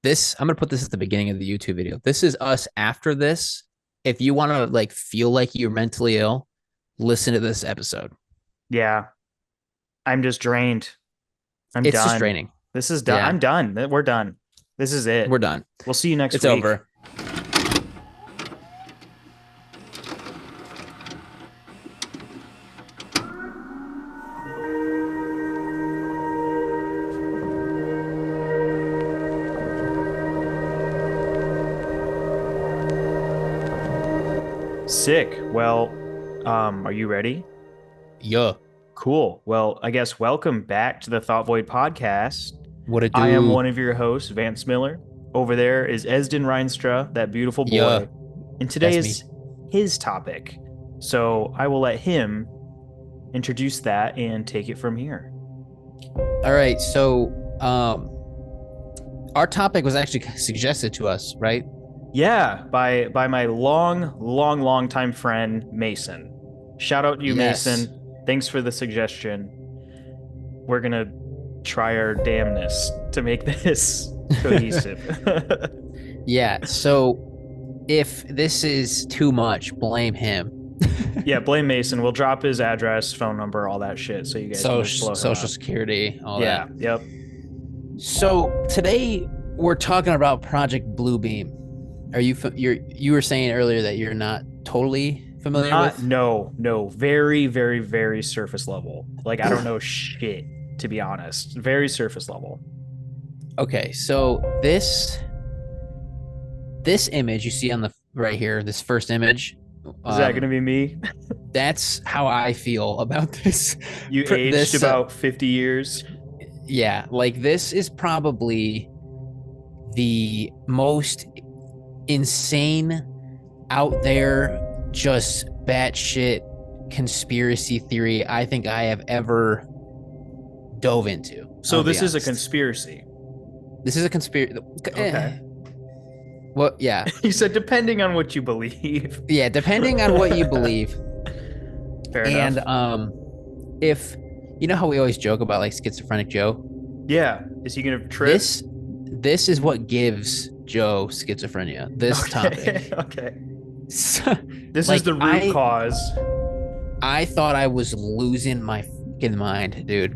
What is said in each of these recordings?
I'm gonna put this at the beginning of the YouTube video. This is us after this. If you want to like feel like you're mentally ill, listen to this episode. Yeah, I'm just drained. I'm It's just done. draining. This is done. Yeah, I'm done. We're done. This is it. we're done. We'll see you next It's week. over. Sick. Well, are you ready? Yeah. Cool. Well, I guess welcome back to the Thought Void podcast. What it I am do? one of your hosts, Vance Miller. Over there is Esden Reinstra, that beautiful Yeah, boy. And today that's me. is his topic. So I will let him introduce that and take it from here. All right. So, our topic was actually suggested to us, right? Yeah, by my long time friend Mason. Shout out to you, Yes. Mason. Thanks for the suggestion. We're gonna try our damnness to make this cohesive. Yeah. So, if this is too much, blame him. Yeah, blame Mason. We'll drop his address, phone number, all that shit, so you guys can just blow him Social up. security, all Yeah, that. yep. So today we're talking about Project Bluebeam. Are you were saying earlier that you're not totally familiar Not with? no, very surface level. Like I don't know shit, to be honest. Very surface level. Okay, so this image you see on the right here, this first image, Is that gonna be me? that's how I feel about this. You aged This, about 50 years. yeah, like this is probably the most insane, out there, just batshit conspiracy theory I think I have ever dove into. So this is a conspiracy. This is a conspiracy. Okay. Well, yeah, You said depending on what you believe. yeah. Depending on what you believe, Fair and enough. if you know how we always joke about like schizophrenic Joe, Yeah. Is he gonna trip? this is what gives Joe schizophrenia. This Okay. topic. Okay. So, This is like the root cause. I thought I was losing my fucking mind, dude.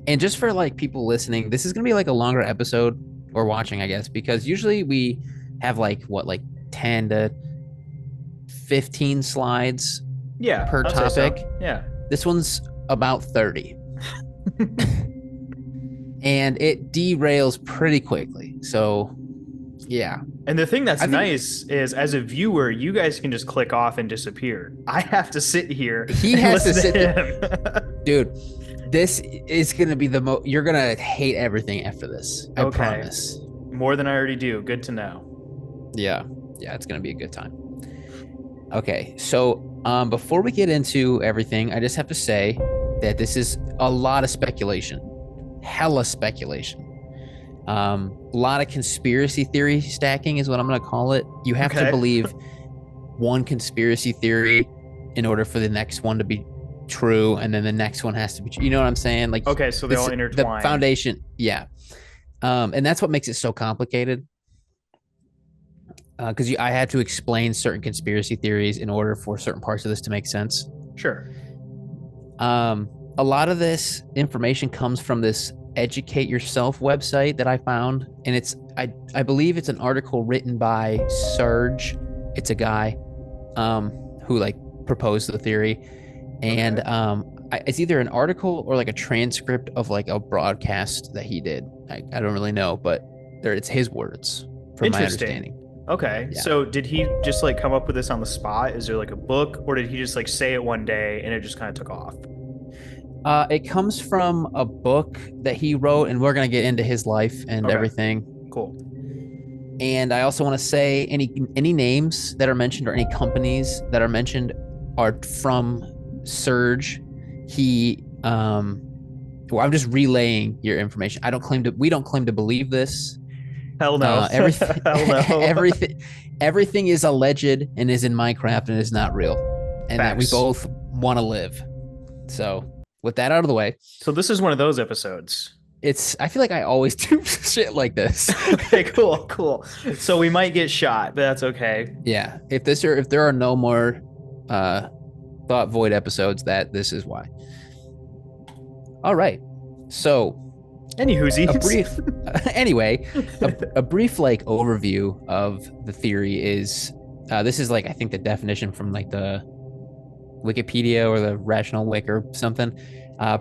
And just for like people listening, this is gonna be like a longer episode or watching, I guess, because usually we have like what, like 10 to 15 slides Yeah, per I'd say so. topic. Yeah. This one's about 30. And it derails pretty quickly. So yeah. And the thing that's I think nice is as a viewer, you guys can just click off and disappear. I have to sit here he and has to listen sit there. to him. Dude, this is gonna be the most you're gonna hate everything after this. I Okay. promise. More than I already do. Good to know. Yeah. Yeah, it's gonna be a good time. Okay, so before we get into everything, I just have to say that this is a lot of speculation, hella speculation. A lot of conspiracy theory stacking is what I'm gonna call it. You have to Okay. believe one conspiracy theory in order for the next one to be true, and then the next one has to be. You know what I'm saying? Like, Okay, so they all the intertwine. foundation, yeah. And that's what makes it so complicated. Because I had to explain certain conspiracy theories in order for certain parts of this to make sense. Sure. A lot of this information comes from this Educate Yourself website that I found, and I believe it's an article written by Serge. It's a guy who like proposed the theory, and it's either an article or like a transcript of like a broadcast that he did. I don't really know, but it's his words from my Interesting. understanding. Okay. Yeah. So did he just like come up with this on the spot? Is there like a book, or did he just like say it one day and it just kind of took off? It comes from a book that he wrote, and we're gonna get into his life and Okay. everything. Cool. And I also want to say any names that are mentioned or any companies that are mentioned are from Serge. Well, I'm just relaying your information. We don't claim to believe this. Hell no. Everything, Hell no. everything is alleged and is in Minecraft and is not real, and that we Facts. both want to live. So, with that out of the way, So this is one of those episodes. I feel like I always do shit like this. Okay, cool. So we might get shot, but that's okay. Yeah. If there are no more uh Thought Void episodes, this is why. All right. So Any a whoosies. brief anyway, a brief like overview of the theory is this is like I think the definition from like the Wikipedia or the Rational Wiki or something.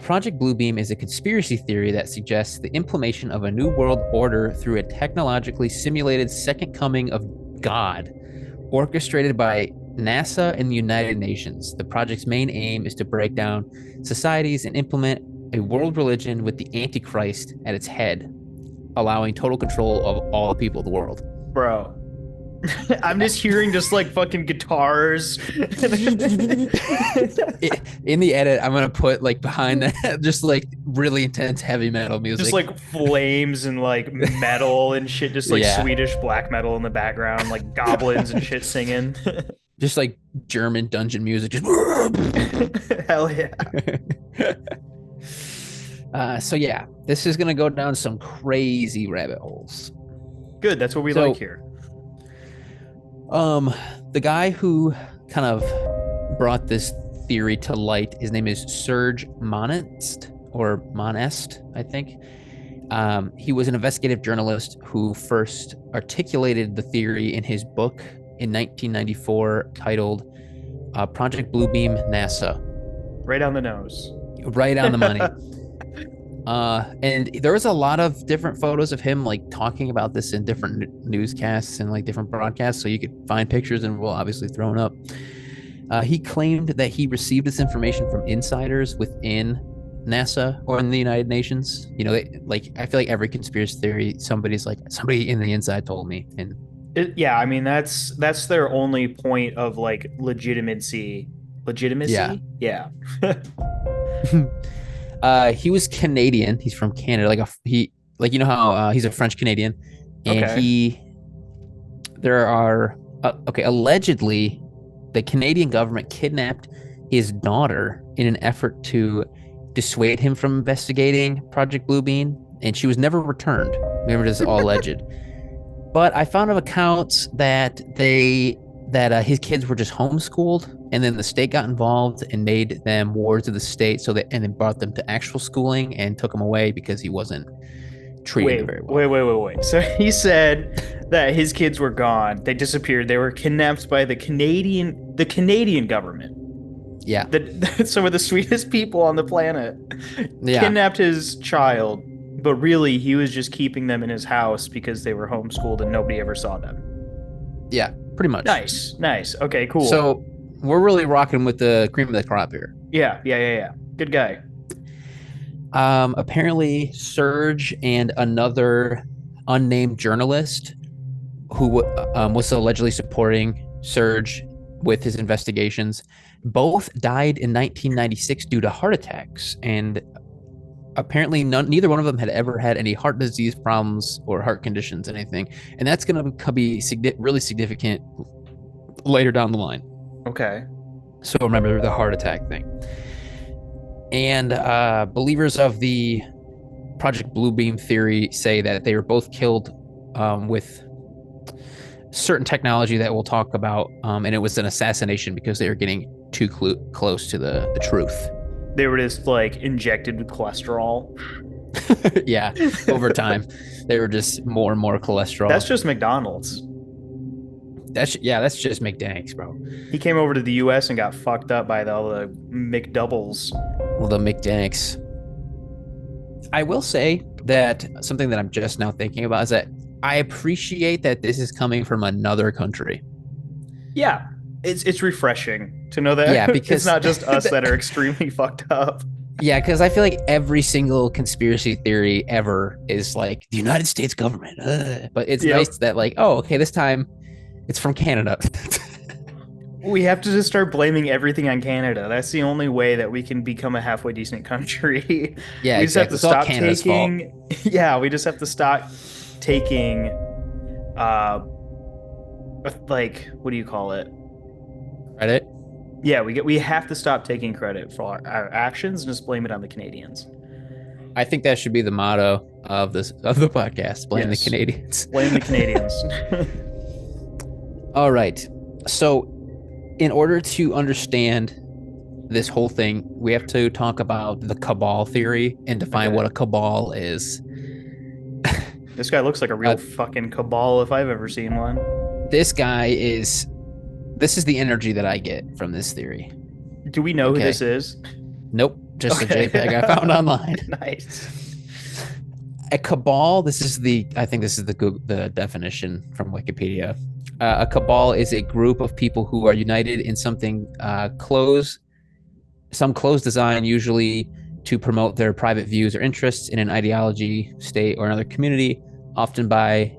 Project Bluebeam is a conspiracy theory that suggests the implementation of a new world order through a technologically simulated second coming of God, orchestrated by NASA and the United Nations. The project's main aim is to break down societies and implement a world religion with the Antichrist at its head, allowing total control of all the people of the world. Bro. I'm just hearing just like fucking guitars. In the edit, I'm gonna put like behind that just like really intense heavy metal music. Just like flames and like metal and shit, just like Yeah. Swedish black metal in the background, like goblins and shit singing. Just like German dungeon music. Just Hell yeah. So yeah, this is gonna go down some crazy rabbit holes. Good, that's what we So- like here. The guy who kind of brought this theory to light, his name is Serge Monest, I think. He was an investigative journalist who first articulated the theory in his book in 1994 titled Project Bluebeam NASA. Right on the nose. Right on the money. And there was a lot of different photos of him like talking about this in different newscasts and like different broadcasts, so you could find pictures and we'll obviously throw them up. He claimed that he received this information from insiders within NASA or in the United Nations. You know, I feel like every conspiracy theory, somebody in the inside told me. And Yeah, I mean that's their only point of like legitimacy. Yeah. Yeah. He was Canadian. He's from Canada. You know how he's a French Canadian, and Okay. allegedly, the Canadian government kidnapped his daughter in an effort to dissuade him from investigating Project Bluebeam, and she was never returned. Remember, this is all alleged. But I found of accounts that his kids were just homeschooled, and then the state got involved and made them wards of the state, and then brought them to actual schooling and took them away because he wasn't treating them very well. Wait. So he said that his kids were gone. They disappeared. They were kidnapped by the Canadian government. Yeah, Some of the sweetest people on the planet. yeah, Kidnapped his child, but really he was just keeping them in his house because they were homeschooled and nobody ever saw them. yeah, pretty much. Nice. Okay, cool. So we're really rocking with the cream of the crop here. Yeah. Good guy. Apparently, Serge and another unnamed journalist who was allegedly supporting Serge with his investigations both died in 1996 due to heart attacks, and apparently neither one of them had ever had any heart disease problems or heart conditions, anything, and that's going to be really significant later down the line. Okay. So remember the heart attack thing. And believers of the Project Bluebeam theory say that they were both killed with certain technology that we'll talk about, and it was an assassination because they were getting too close to the truth. They were just like injected with cholesterol. Yeah, over time, they were just more and more cholesterol. That's just McDonald's. That's just McDanks, bro. He came over to the U.S. and got fucked up by all the McDoubles. Well, the McDanks. I will say that something that I'm just now thinking about is that I appreciate that this is coming from another country. Yeah, it's refreshing to know that. Yeah, because it's not just us that are extremely fucked up. Yeah, because I feel like every single conspiracy theory ever is like the United States government. But it's nice that like, oh, okay, this time it's from Canada. We have to just start blaming everything on Canada. That's the only way that we can become a halfway decent country. Yeah, we just have to stop taking. Fault. Yeah, we just have to stop taking. Like, what do you call it? Credit. Yeah, we have to stop taking credit for our actions and just blame it on the Canadians. I think that should be the motto of the podcast. Blame the Yes. Canadians. Blame the Canadians. All right. So, in order to understand this whole thing, we have to talk about the cabal theory and define Okay. what a cabal is. This guy looks like a real fucking cabal if I've ever seen one. This is the energy that I get from this theory. Do we know who Okay. this is? Nope, just Okay. a JPEG I found online. Nice. A cabal, I think this is the definition from Wikipedia. A cabal is a group of people who are united in some closed design, usually to promote their private views or interests in an ideology, state, or another community, often by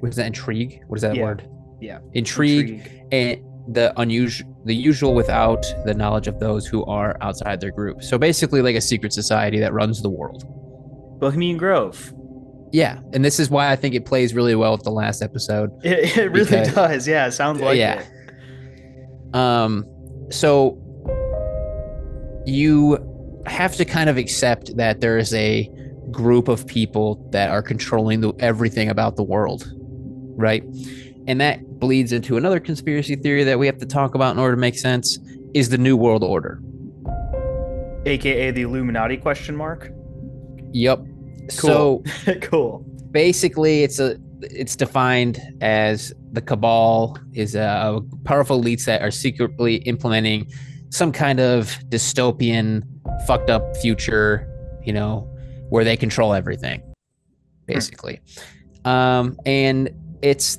what is that, intrigue? What is that Yeah. word? Yeah. Intrigue. And the usual without the knowledge of those who are outside their group. So basically like a secret society that runs the world. Bohemian Grove. Yeah, and this is why I think it plays really well with the last episode. It really Because- does. Yeah, it sounds like Yeah. it. So you have to kind of accept that there is a group of people that are controlling everything about the world, right? And that bleeds into another conspiracy theory that we have to talk about in order to make sense, is the New World Order. AKA the Illuminati question mark. Yep. Cool. So Cool. basically it's defined as the cabal is a powerful elites that are secretly implementing some kind of dystopian fucked up future, where they control everything basically. And it's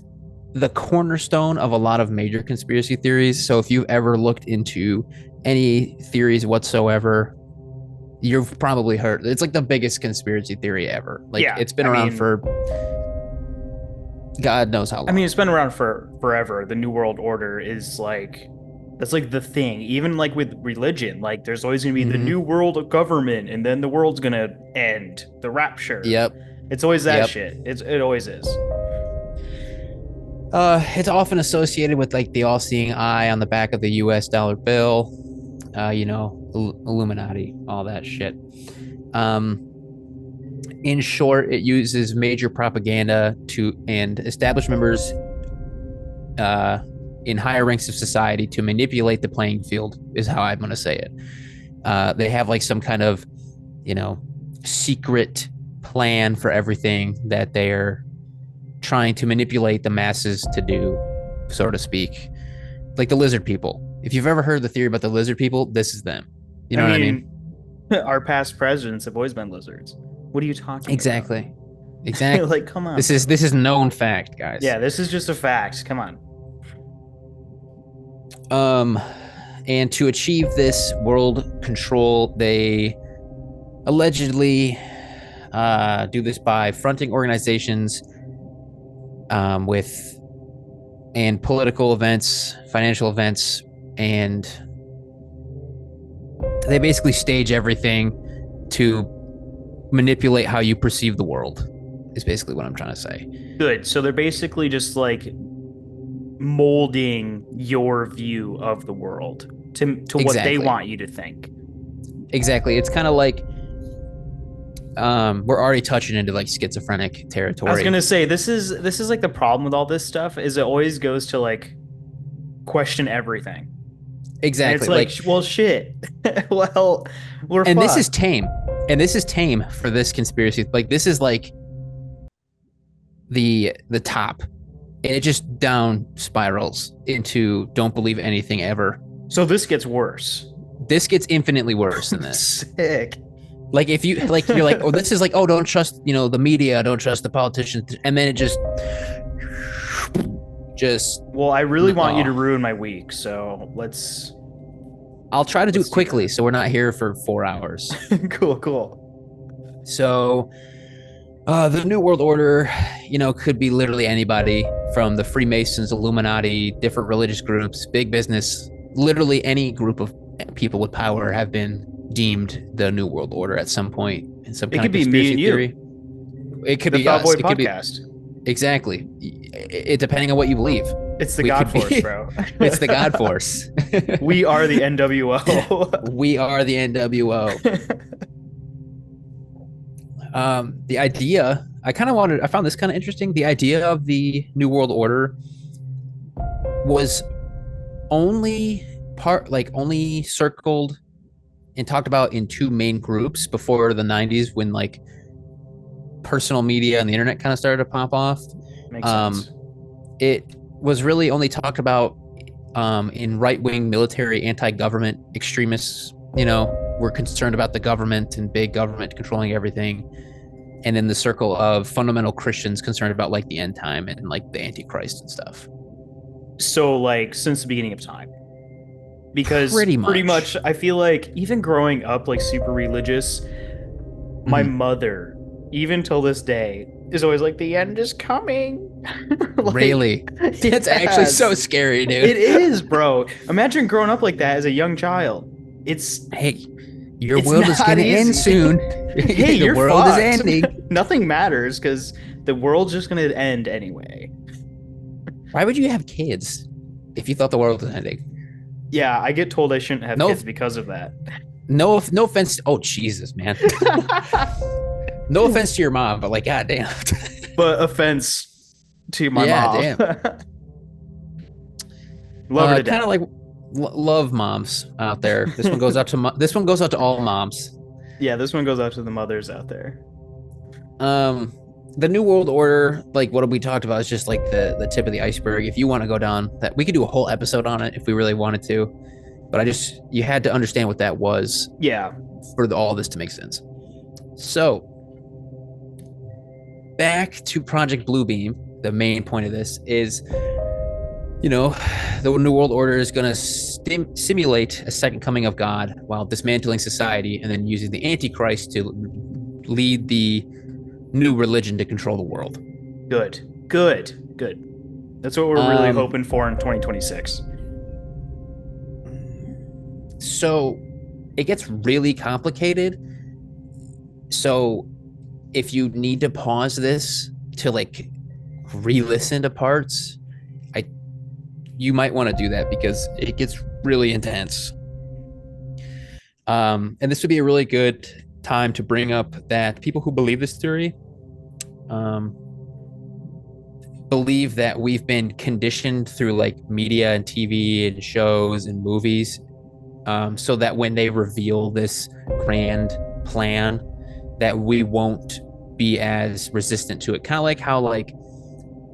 the cornerstone of a lot of major conspiracy theories. So if you've ever looked into any theories whatsoever, you've probably heard it's like the biggest conspiracy theory ever. Like Yeah, it's been I around mean- for God knows how long. I mean, it's been around for forever. The New World Order is that's like the thing. Even like with religion, like there's always gonna be the Mhm. new world government, and then the world's gonna end, the rapture. Yep. It's always that Yep. shit. It always is. It's often associated with like the all-seeing eye on the back of the U.S. dollar bill, Illuminati, all that shit. In short, it uses major propaganda and establish members in higher ranks of society to manipulate the playing field, is how I'm going to say it. They have like some kind of, secret plan for everything that they're trying to manipulate the masses to do, so to speak. Like the lizard people. If you've ever heard the theory about the lizard people, this is them. You know what I mean? Our past presidents have always been lizards. What are you talking Exactly. about? Exactly. Like, come on. This is known fact, guys. Yeah, this is just a fact. Come on. And to achieve this world control, they allegedly do this by fronting organizations with political events, financial events, and they basically stage everything to manipulate how you perceive the world, is basically what I'm trying to say. Good. So they're basically just like molding your view of the world to what they Exactly. want you to think. Exactly. It's kind of like we're already touching into like schizophrenic territory. I was gonna say this is like the problem with all this stuff is it always goes to like question everything. And Exactly. it's like, well, shit. Well, we're and this fucked. is tame. And this is tame for this conspiracy. Like this is like the top. And it just down spirals into don't believe anything ever. So this gets worse. This gets infinitely worse than this. Sick. Like if you like you're like, oh, this is like, oh, don't trust, the media, don't trust the politicians. And then it just Well, I really want you to Oh. ruin my week, so let's I'll try to do Let's it do quickly that. so we're not here for 4 hours. cool. So, the New World Order, could be literally anybody from the Freemasons, Illuminati, different religious groups, big business. Literally any group of people with power have been deemed the New World Order at some point in some It kind could of be me conspiracy and you. theory. It could The be us. Thought Boy It could be podcast. exactly. It depending on what you believe. It's the We God could Force, be. bro. It's the God Force. We are the NWO. We are the NWO. The idea, I found this kind of interesting. The idea of the New World Order was only circled and talked about in two main groups before the 90s, when like personal media and the internet kind of started to pop off. Makes sense. It was really only talked about in right-wing military anti-government extremists. Were concerned about the government and big government controlling everything, and in the circle of fundamental Christians concerned about like the end time and like the Antichrist and stuff. So, like, since the beginning of time. Because Pretty pretty much. much, I feel like even growing up like super religious, my mother, even till this day, is always like, the end is coming. Like, Really? That's actually so scary, dude. It is, bro. Imagine growing up like that as a young child. Hey, your It's world is not going to easy. end soon. Hey, the you're world fucked. is ending. Nothing matters because the world's just going to end anyway. Why would you have kids if you thought the world was ending? Yeah, I get told I shouldn't have No. kids because of that. No offense. Oh, Jesus, man. No offense to your mom, but like, goddamn. But offense to my mom. Damn. Love her to Kind death. of like love moms out there. This one goes out to all moms. Yeah, this one goes out to the mothers out there. The New World Order, like what we talked about, is just like the tip of the iceberg. If you want to go down that, we could do a whole episode on it if we really wanted to. But you had to understand what that was. Yeah. For all this to make sense. So, back to Project Bluebeam. The main point of this is, the New World Order is going to simulate a second coming of God while dismantling society and then using the Antichrist to lead the new religion to control the world. Good. That's what we're really hoping for in 2026. So it gets really complicated. So if you need to pause this to like re-listen to parts, you might want to do that because it gets really intense. And this would be a really good time to bring up that people who believe this theory believe that we've been conditioned through like media and TV and shows and movies, so that when they reveal this grand plan, that we won't be as resistant to it. Kind of like how like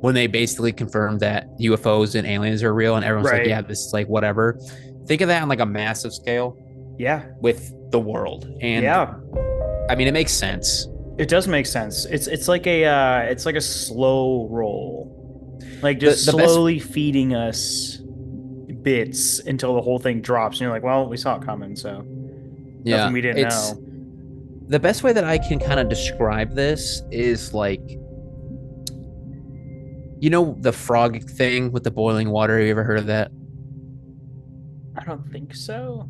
when they basically confirmed that UFOs and aliens are real and everyone's like, yeah, this is like whatever. Think of that on like a massive scale. Yeah. With the world. And yeah, I mean, it makes sense. It does make sense. It's like a slow roll, like just The slowly feeding us bits until the whole thing drops, and you're like, well, we saw it coming, so nothing we didn't know. The best way that I can kind of describe this is like, the frog thing with the boiling water. Have you ever heard of that? I don't think so.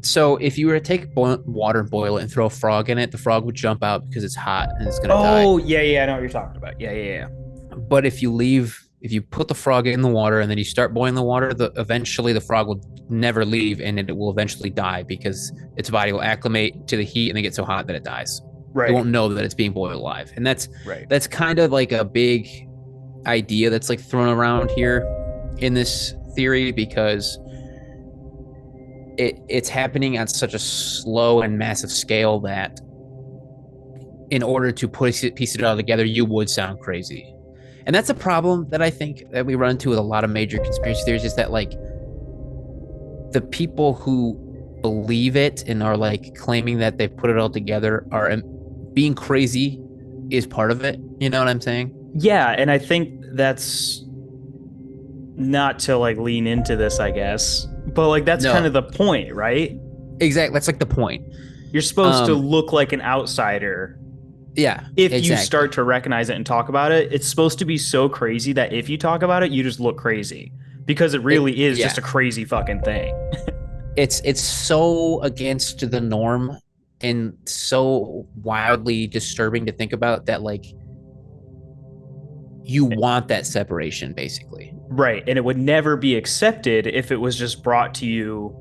So if you were to take water and boil it and throw a frog in it, the frog would jump out because it's hot and it's gonna die. Oh yeah, I know what you're talking about. Yeah. But if you put the frog in the water and then you start boiling the water, eventually the frog will never leave and it will eventually die because its body will acclimate to the heat and then get so hot that it dies. Right. It won't know that it's being boiled alive. And that's right. That's kind of like a big idea that's like thrown around here in this theory because it's happening on such a slow and massive scale that in order to piece it all together, you would sound crazy. And that's a problem that I think that we run into with a lot of major conspiracy theories, is that like the people who believe it and are like claiming that they've put it all together are being crazy is part of it. You know what I'm saying? Yeah, and I think that's not to like lean into this, I guess, but like that's kind of the point, right? Exactly. That's like the point. You're supposed to look like an outsider. Yeah. If you start to recognize it and talk about it, it's supposed to be so crazy that if you talk about it, you just look crazy because it really is just a crazy fucking thing. It's so against the norm and so wildly disturbing to think about that, like, you want that separation, basically. Right. And it would never be accepted if it was just brought to you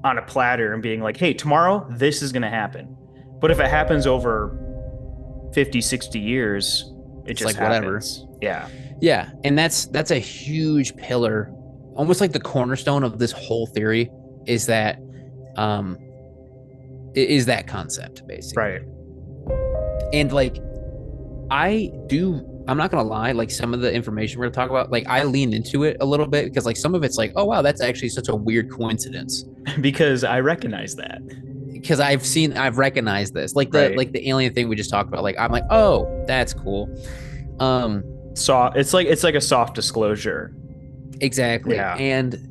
on a platter and being like, hey, tomorrow this is going to happen. But if it happens over 50, 60 years, it It's just like whatever. happens. Yeah. Yeah, and that's a huge pillar, almost like the cornerstone of this whole theory is that um is that concept basically. Right. And like I'm not gonna lie, like some of the information we're gonna talk about, like I lean into it a little bit because like some of it's like, oh wow, that's actually such a weird coincidence. Because I recognize that. Because I've recognized this. Like Right. the alien thing we just talked about. Like I'm like, oh, that's cool. Um So it's like a soft disclosure. exactly. Yeah. And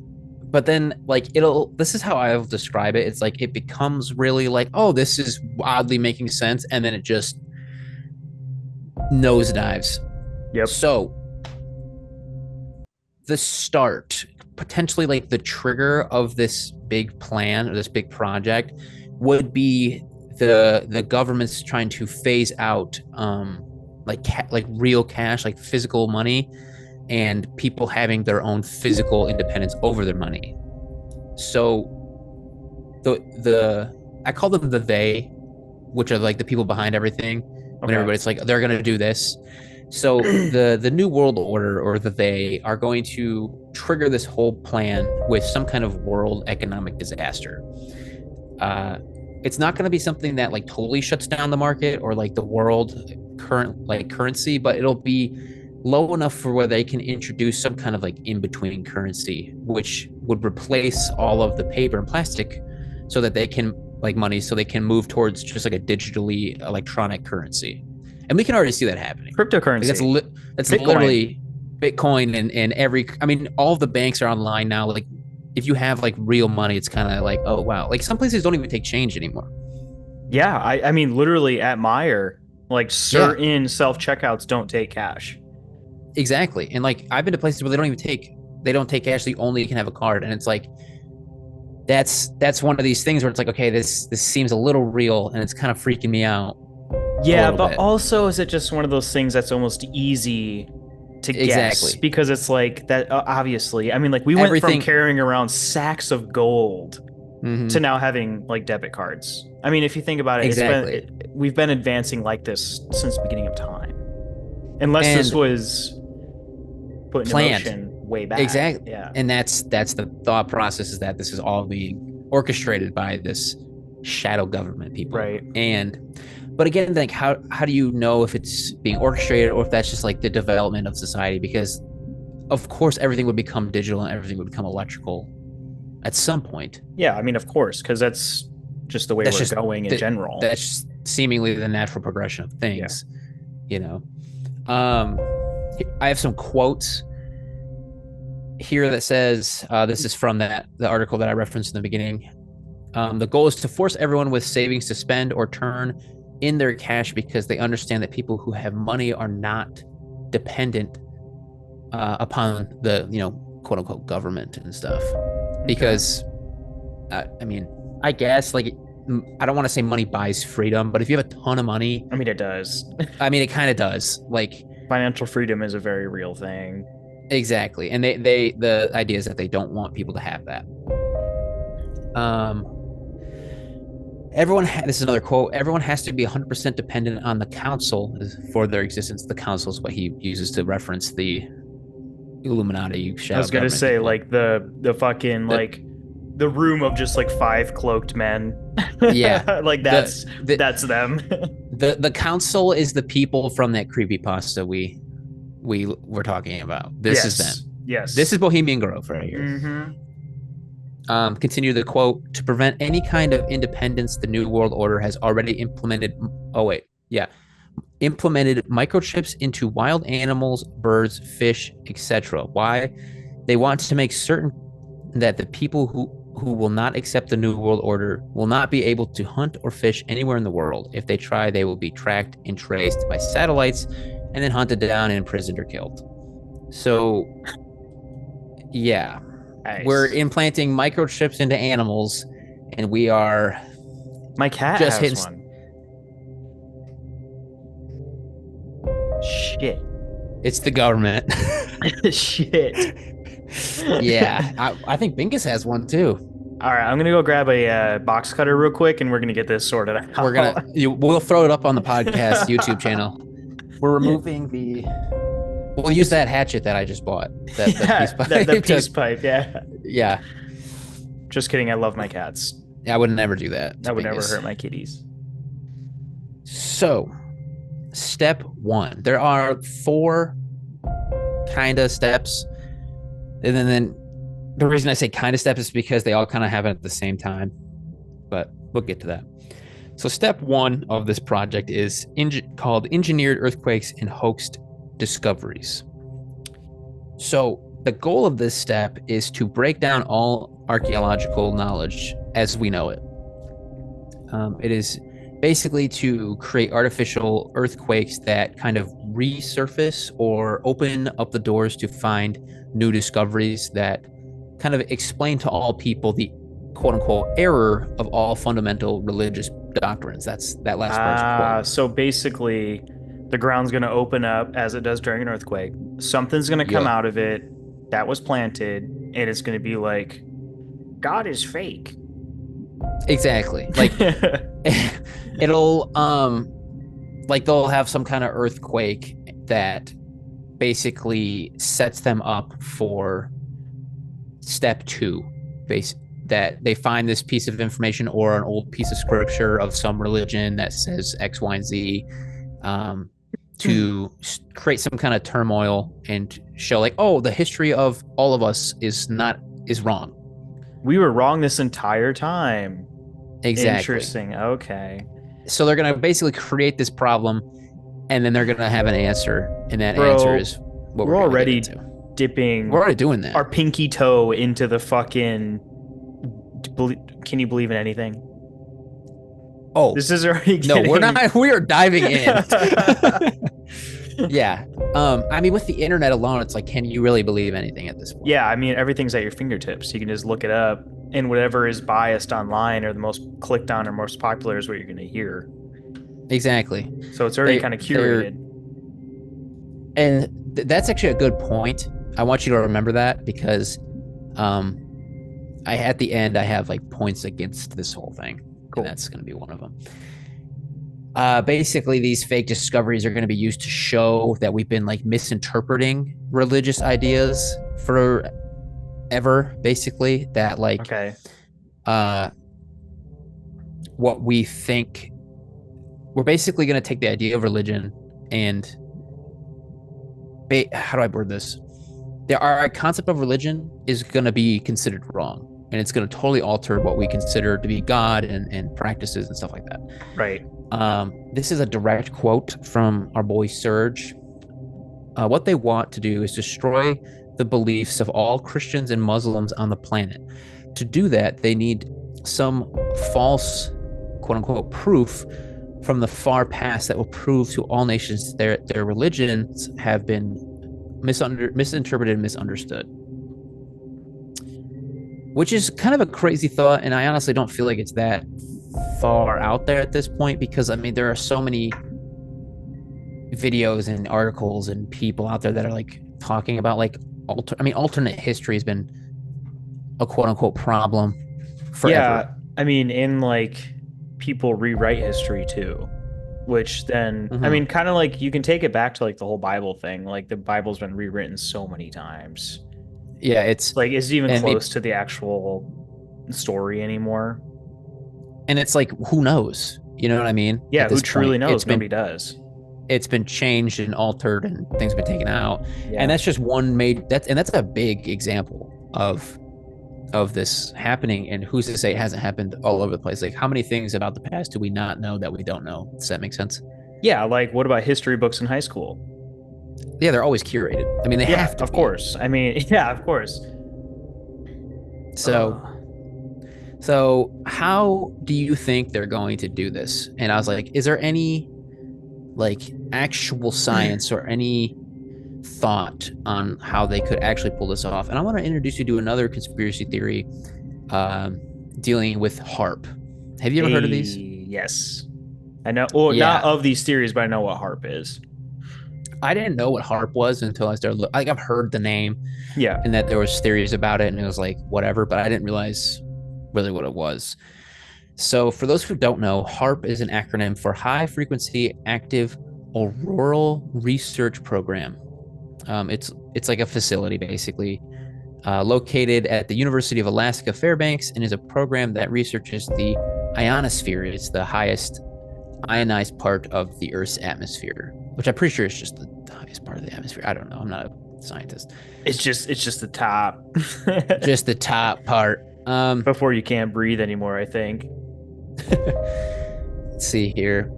but then like this is how I'll describe it. It's like it becomes really like, oh, this is oddly making sense, and then it just nosedives. Yep. So the start, potentially like the trigger of this big plan or this big project would be the government's trying to phase out like real cash, like physical money, and people having their own physical independence over their money. So the I call them the they, which are like the people behind everything. When everybody's like they're gonna do this. So the new world order or the they are going to trigger this whole plan with some kind of world economic disaster. It's not going to be something that like totally shuts down the market or like the world current like currency, but it'll be low enough for where they can introduce some kind of like in between currency, which would replace all of the paper and plastic, so that they can like money, so they can move towards just like a digitally electronic currency. And we can already see that happening. Cryptocurrency. Like that's literally Bitcoin and every. I mean, all of the banks are online now. Like, if you have like real money, it's kind of like, oh wow. Like some places don't even take change anymore. Yeah, I mean, literally at Meijer, like certain self checkouts don't take cash. Exactly, and like I've been to places where they don't take cash. They only can have a card, and it's like that's one of these things where it's like, okay, this seems a little real, and it's kind of freaking me out. Yeah, but also is it just one of those things that's almost easy to guess? Because it's like that, obviously. I mean, like we went from carrying around sacks of gold to now having like debit cards. I mean, if you think about it, we've been advancing like this since the beginning of time. Unless this was put in motion way back. Exactly. Yeah. And that's the thought process, is that this is all being orchestrated by this shadow government people. Right. But again, like how do you know if it's being orchestrated or if that's just like the development of society? Because of course everything would become digital and everything would become electrical at some point. Yeah, I mean, of course, because that's just the way we're going in general. That's just seemingly the natural progression of things. Yeah. You know. I have some quotes here that says, this is from the article that I referenced in the beginning. The goal is to force everyone with savings to spend or turn in their cash, because they understand that people who have money are not dependent upon the, quote unquote government and stuff. Because, I mean, I guess like, I don't want to say money buys freedom, but if you have a ton of money, I mean, it does. I mean, it kind of does. Like, financial freedom is a very real thing. Exactly. And the idea is that they don't want people to have that. This is another quote. Everyone has to be 100% dependent on the council for their existence. The council is what he uses to reference the Illuminati. I was going to say people. Like the fucking like the room of just like 5 cloaked men. Yeah. Like that's them. The council is the people from that creepypasta we were talking about. This is them. Yes. This is Bohemian Grove right here. Mm-hmm. Continue the quote. To prevent any kind of independence, the New World Order has already implemented microchips into wild animals, birds, fish, etc. Why? They want to make certain that the people who will not accept the New World Order will not be able to hunt or fish anywhere in the world. If they try, they will be tracked and traced by satellites and then hunted down and imprisoned or killed. So, yeah. Nice. We're implanting microchips into animals, and we are. My cat just has one. Shit. It's the government. Shit. Yeah, I think Binkus has one too. All right, I'm gonna go grab a box cutter real quick, and we're gonna get this sorted out. We'll throw it up on the podcast YouTube channel. We're removing the. We'll use that hatchet that I just bought. That peace pipe. The peace pipe. Yeah. Yeah. Just kidding. I love my cats. I would never do that. I would never hurt my kitties. So, step 1. There are 4 kind of steps, and then the reason I say kind of steps is because they all kind of happen at the same time, but we'll get to that. So step 1 of this project is called Engineered Earthquakes and Hoaxed Discoveries. So the goal of this step is to break down all archaeological knowledge as we know it. It is basically to create artificial earthquakes that kind of resurface or open up the doors to find new discoveries that kind of explain to all people the quote-unquote error of all fundamental religious doctrines. That's that last part. So basically, the ground's going to open up as it does during an earthquake. Something's going to come out of it that was planted, and it's going to be like, God is fake. Exactly. Like it'll like they'll have some kind of earthquake that basically sets them up for step 2, that they find this piece of information or an old piece of scripture of some religion that says X, Y, and Z, to create some kind of turmoil and show like, oh, the history of all of us is wrong. We were wrong this entire time. Exactly. Interesting. Okay. So they're going to basically create this problem, and then they're going to have an answer, and that answer is what we're already dipping. We're already doing that. Our pinky toe into the fucking. Can you believe in anything? Oh, this is already getting... No, we're not. We are diving in. Yeah. I mean, with the internet alone, it's like, can you really believe anything at this point? Yeah, I mean, everything's at your fingertips. You can just look it up, and whatever is biased online or the most clicked on or most popular is what you're going to hear. Exactly. So it's already kind of curated. And that's actually a good point. I want you to remember that because at the end, I have like points against this whole thing. Cool. And that's going to be one of them. Basically, these fake discoveries are going to be used to show that we've been like misinterpreting religious ideas forever. Basically, that like, what we think, we're basically going to take the idea of religion and how do I word this? Our concept of religion is going to be considered wrong. And it's going to totally alter what we consider to be God and practices and stuff like that. Right. This is a direct quote from our boy Serge. What they want to do is destroy the beliefs of all Christians and Muslims on the planet. To do that, they need some false, quote unquote, proof from the far past that will prove to all nations their religions have been misinterpreted and misunderstood. Which is kind of a crazy thought, and I honestly don't feel like it's that far out there at this point because, I mean, there are so many videos and articles and people out there that are like talking about like alternate history has been a quote-unquote problem forever. Yeah, I mean, in like people rewrite history too, which then, I mean, kind of like you can take it back to like the whole Bible thing. Like the Bible's been rewritten so many times. Yeah, it's like, is it even close to the actual story anymore? And it's like, who knows? You know what I mean? Yeah, who truly knows? Nobody does. It's been changed and altered, and things been taken out. Yeah. And that's just one that's a big example of this happening. And who's to say it hasn't happened all over the place? Like, how many things about the past do we not know that we don't know? Does that make sense? Yeah, like what about history books in high school? Yeah, they're always curated. I mean, they have to. Of course. I mean, yeah, of course. So how do you think they're going to do this? And I was like, is there any like actual science or any thought on how they could actually pull this off? And I want to introduce you to another conspiracy theory dealing with HAARP. Have you ever heard of these? Yes. I know. Well, not of these theories, but I know what HAARP is. I didn't know what HAARP was until I started like I've heard the name, yeah, and that there was theories about it, and it was like whatever, but I didn't realize really what it was. So for those who don't know, HAARP is an acronym for High Frequency Active Auroral Research Program. It's like a facility basically, located at the University of Alaska Fairbanks, and is a program that researches the ionosphere. It's the highest ionized part of the Earth's atmosphere, which I'm pretty sure is just the highest part of the atmosphere. I don't know. I'm not a scientist. It's just the top. Just the top part. Before you can't breathe anymore, I think. Let's see here.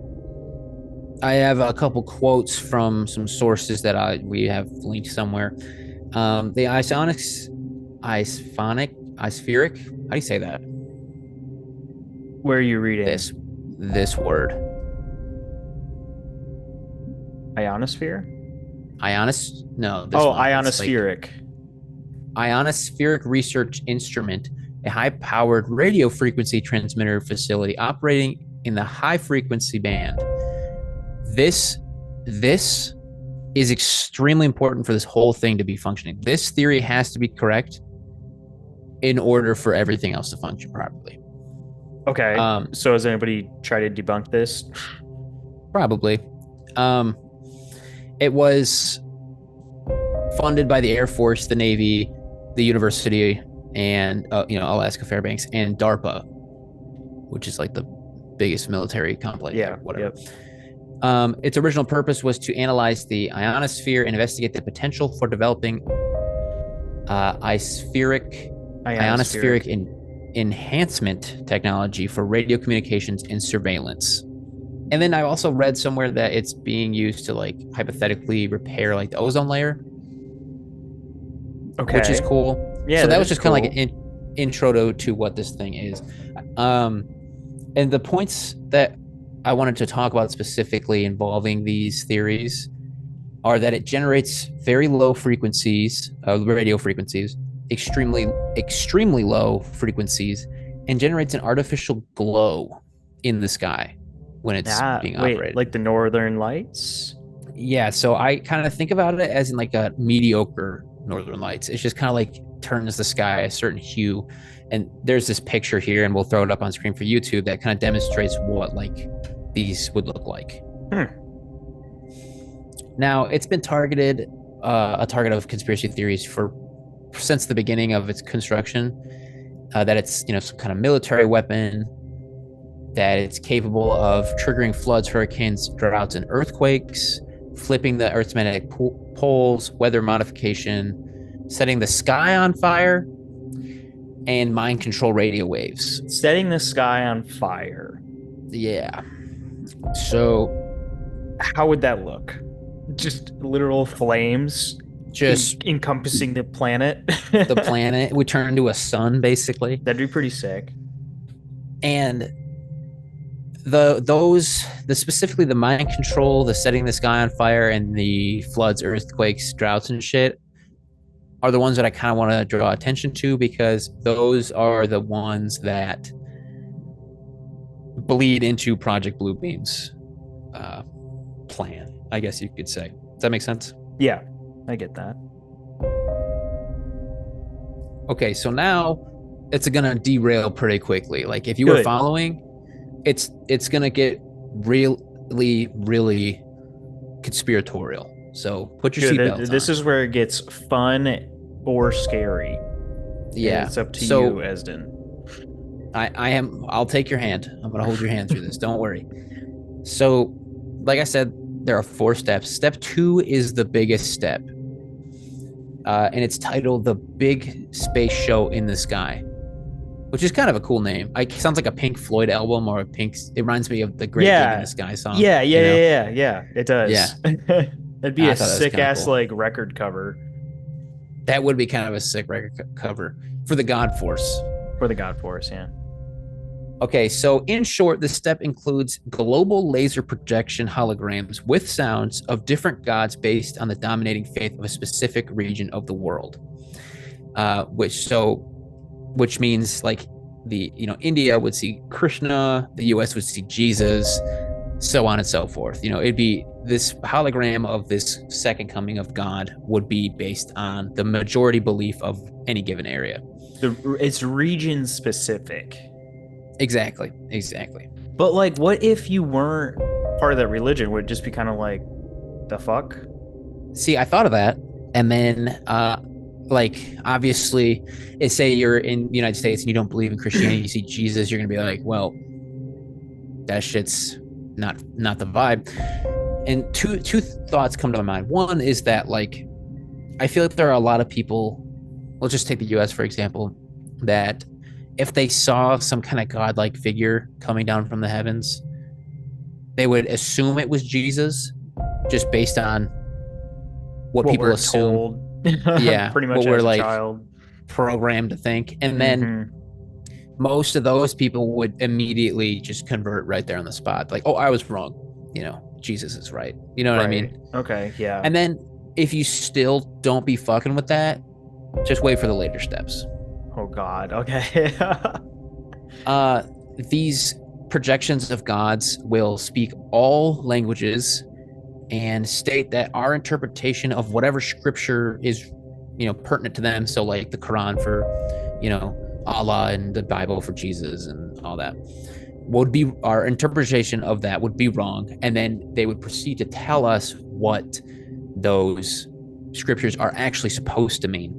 I have a couple quotes from some sources that we have linked somewhere. The ispheric. How do you say that? Where are you reading? This word. Ionosphere? No. Ionospheric. Ionospheric Research Instrument, a high-powered radio frequency transmitter facility operating in the high frequency band. This is extremely important for this whole thing to be functioning. This theory has to be correct in order for everything else to function properly. Okay. So has anybody tried to debunk this? Probably. It was funded by the Air Force, the Navy, the university, and Alaska Fairbanks, and DARPA, which is like the biggest military complex. Yeah, whatever. Yep. Its original purpose was to analyze the ionosphere and investigate the potential for developing ionospheric enhancement technology for radio communications and surveillance. And then I also read somewhere that it's being used to like hypothetically repair like the ozone layer. Okay. Which is cool. Yeah. So that was just cool. Kind of like an intro to what this thing is. And the points that I wanted to talk about specifically involving these theories are that it generates very low frequencies, radio frequencies, extremely low frequencies, and generates an artificial glow in the sky when it's being operated. Like the Northern Lights? Yeah, so I kind of think about it as in like a mediocre Northern Lights. It's just kind of like turns the sky a certain hue. And there's this picture here, and we'll throw it up on screen for YouTube, that kind of demonstrates what like these would look like. Now, it's been a target of conspiracy theories since the beginning of its construction, that it's some kind of military weapon, that it's capable of triggering floods, hurricanes, droughts, and earthquakes, flipping the Earth's magnetic poles, weather modification, setting the sky on fire, and mind control radio waves. Setting the sky on fire. Yeah. So how would that look? Just literal flames? Just encompassing the planet? The planet would turn into a sun, basically. That'd be pretty sick. And specifically the mind control, the setting the sky on fire, and the floods, earthquakes, droughts, and shit are the ones that I kind of want to draw attention to, because those are the ones that bleed into Project Bluebeam's plan, I guess you could say. Does that make sense? Yeah, I get that. Okay, so now it's gonna derail pretty quickly. Like if you were following, it's gonna get really, really conspiratorial. So put your seatbelts on. This is where it gets fun or scary. Yeah, it's up to you, Esden. I'll take your hand. I'm gonna hold your hand through this. Don't worry. So, like I said, there are 4 steps. Step 2 is the biggest step, and it's titled "The Big Space Show in the Sky," which is kind of a cool name. It sounds like a Pink Floyd album or It reminds me of the Great Gig in the Sky song. Yeah. It does. Yeah. It'd be a sick ass cool. Like record cover. That would be kind of a sick record cover for the God Force. For the God Force, yeah. Okay, so in short, this step includes global laser projection holograms with sounds of different gods based on the dominating faith of a specific region of the world. Which means like India would see Krishna, the US would see Jesus, so on and so forth. It'd be this hologram of this second coming of God would be based on the majority belief of any given area. It's region specific. Exactly. But like, what if you weren't part of that religion? Would it just be kind of like, the fuck? See, I thought of that, and then like obviously, say you're in the United States and you don't believe in Christianity, you see Jesus, you're gonna be like, well, that shit's not the vibe. And two thoughts come to my mind. One is that, like, I feel like there are a lot of people, let's just take the US for example, that if they saw some kind of godlike figure coming down from the heavens, they would assume it was Jesus, just based on what people assume. Told. Yeah, pretty much. What we're like child programmed to think, and then most of those people would immediately just convert right there on the spot. Like, oh, I was wrong. Jesus is right. You know what I mean? Okay, yeah. And then if you still don't be fucking with that, just wait for the later steps. Oh God. Okay. These projections of gods will speak all languages and state that our interpretation of whatever scripture is, pertinent to them. So like the Quran for, Allah, and the Bible for Jesus and all that, would be our interpretation of that would be wrong. And then they would proceed to tell us what those scriptures are actually supposed to mean.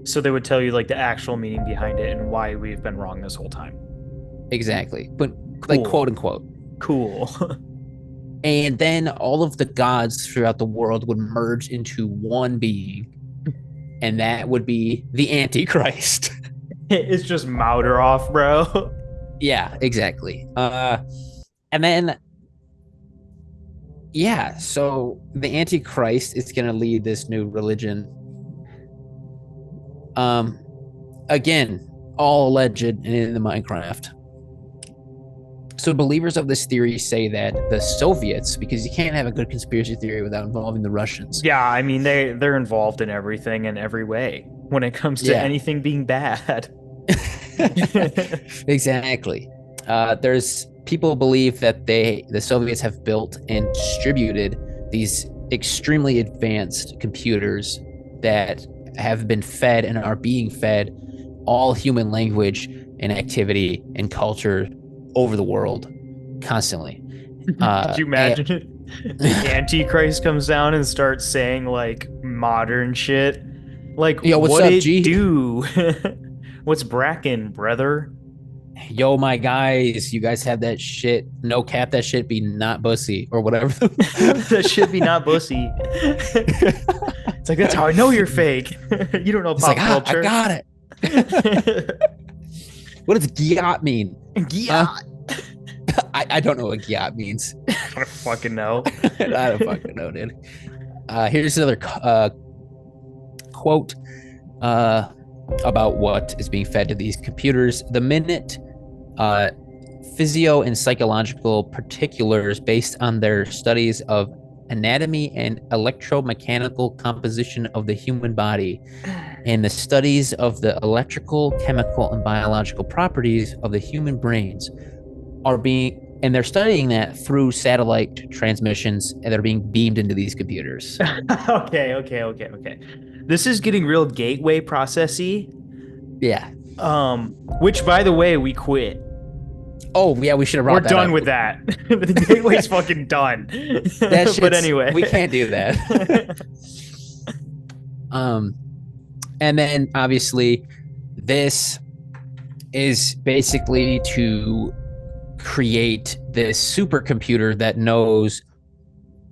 So they would tell you like the actual meaning behind it and why we've been wrong this whole time. Exactly. But like, quote unquote. Cool. And then all of the gods throughout the world would merge into one being, and that would be the Antichrist. It's just Mauderoff, bro. Yeah, exactly. And then, yeah, so the Antichrist is going to lead this new religion. Again, all alleged in the Minecraft. So believers of this theory say that the Soviets, because you can't have a good conspiracy theory without involving the Russians. Yeah, I mean, they're involved in everything in every way when it comes to anything being bad. Exactly. There's people believe that the Soviets have built and distributed these extremely advanced computers that have been fed and are being fed all human language and activity and culture over the world constantly. Could you imagine it? The Antichrist comes down and starts saying like modern shit. Like, yo, what's up, G? Do? What's Bracken, brother? Yo, my guys, you guys have that shit. No cap, that shit be not bussy or whatever. That shit be not bussy. It's like, that's how I know you're fake. You don't know pop culture. I got it. What does gyat mean? Gyat. I don't know what gyat means. I don't fucking know. I don't fucking know, dude. Here's another quote about what is being fed to these computers. The minute physio and psychological particulars based on their studies of anatomy and electromechanical composition of the human body and the studies of the electrical, chemical, and biological properties of the human brains and they're studying that through satellite transmissions, and they're being beamed into these computers. Okay. This is getting real gateway processy. Yeah. Which, by the way, we quit. Oh yeah, we should have. We're done with that. The gateway's fucking done. But anyway, we can't do that. And then obviously, this is basically to create this supercomputer that knows